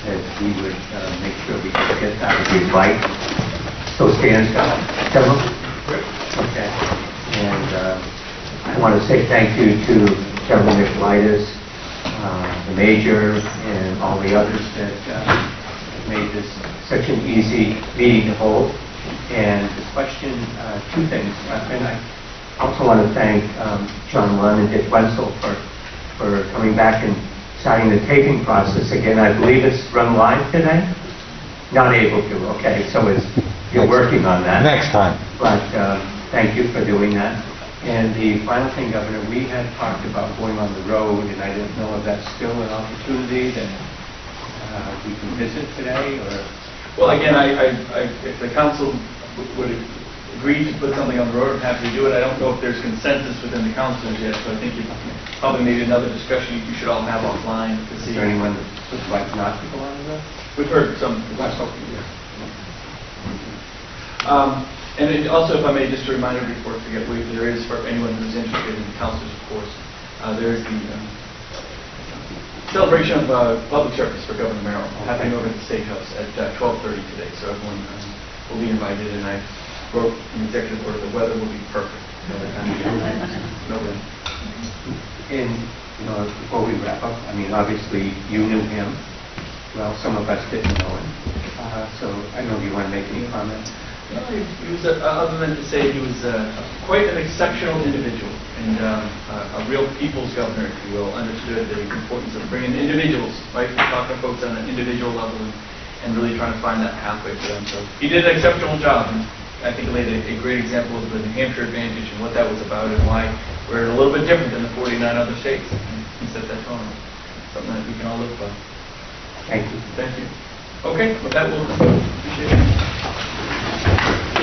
that we would make sure we could get that if you'd like. So stands, General? Okay. And I want to say thank you to General Nicolaitis, the Major, and all the others that made this such an easy meeting to hold. And the question, two things. And I also want to thank John Lunn and Dick Wenzel for coming back and starting the taping process again. I believe it's run live today? Not able to, okay. So you're working on that. Next time. But thank you for doing that. And the final thing, Governor, we had talked about going on the road, and I didn't know if that's still an opportunity that we can visit today, or? Well, again, if the council would agree to put something on the road, I'm happy to do it. I don't know if there's consensus within the councilors yet, so I think probably maybe another discussion you should all have offline to see. Is there anyone that would like not to go on the road? We've heard some. And also, if I may, just a reminder before I forget, there is, for anyone who's interested in councilors, of course, there is the celebration of public service for Governor Merrill happening over at the State House at 12:30 today. So everyone will be invited, and I wrote an executive order. The weather will be perfect. No wind. And, before we wrap up, I mean, obviously, you knew him. Well, some of us didn't know him. So I don't know if you want to make any comments. No, he was, other than to say he was quite an exceptional individual and a real people's governor, if you will, understood the importance of bringing individuals, right, talking to folks on an individual level and really trying to find that pathway for them. So he did an exceptional job, and I think laid a great example of the New Hampshire advantage and what that was about and why we're a little bit different than the 49 other states. And he set that tone, something that we can all live by. Thank you. Thank you. Okay, with that, we'll conclude. Appreciate it.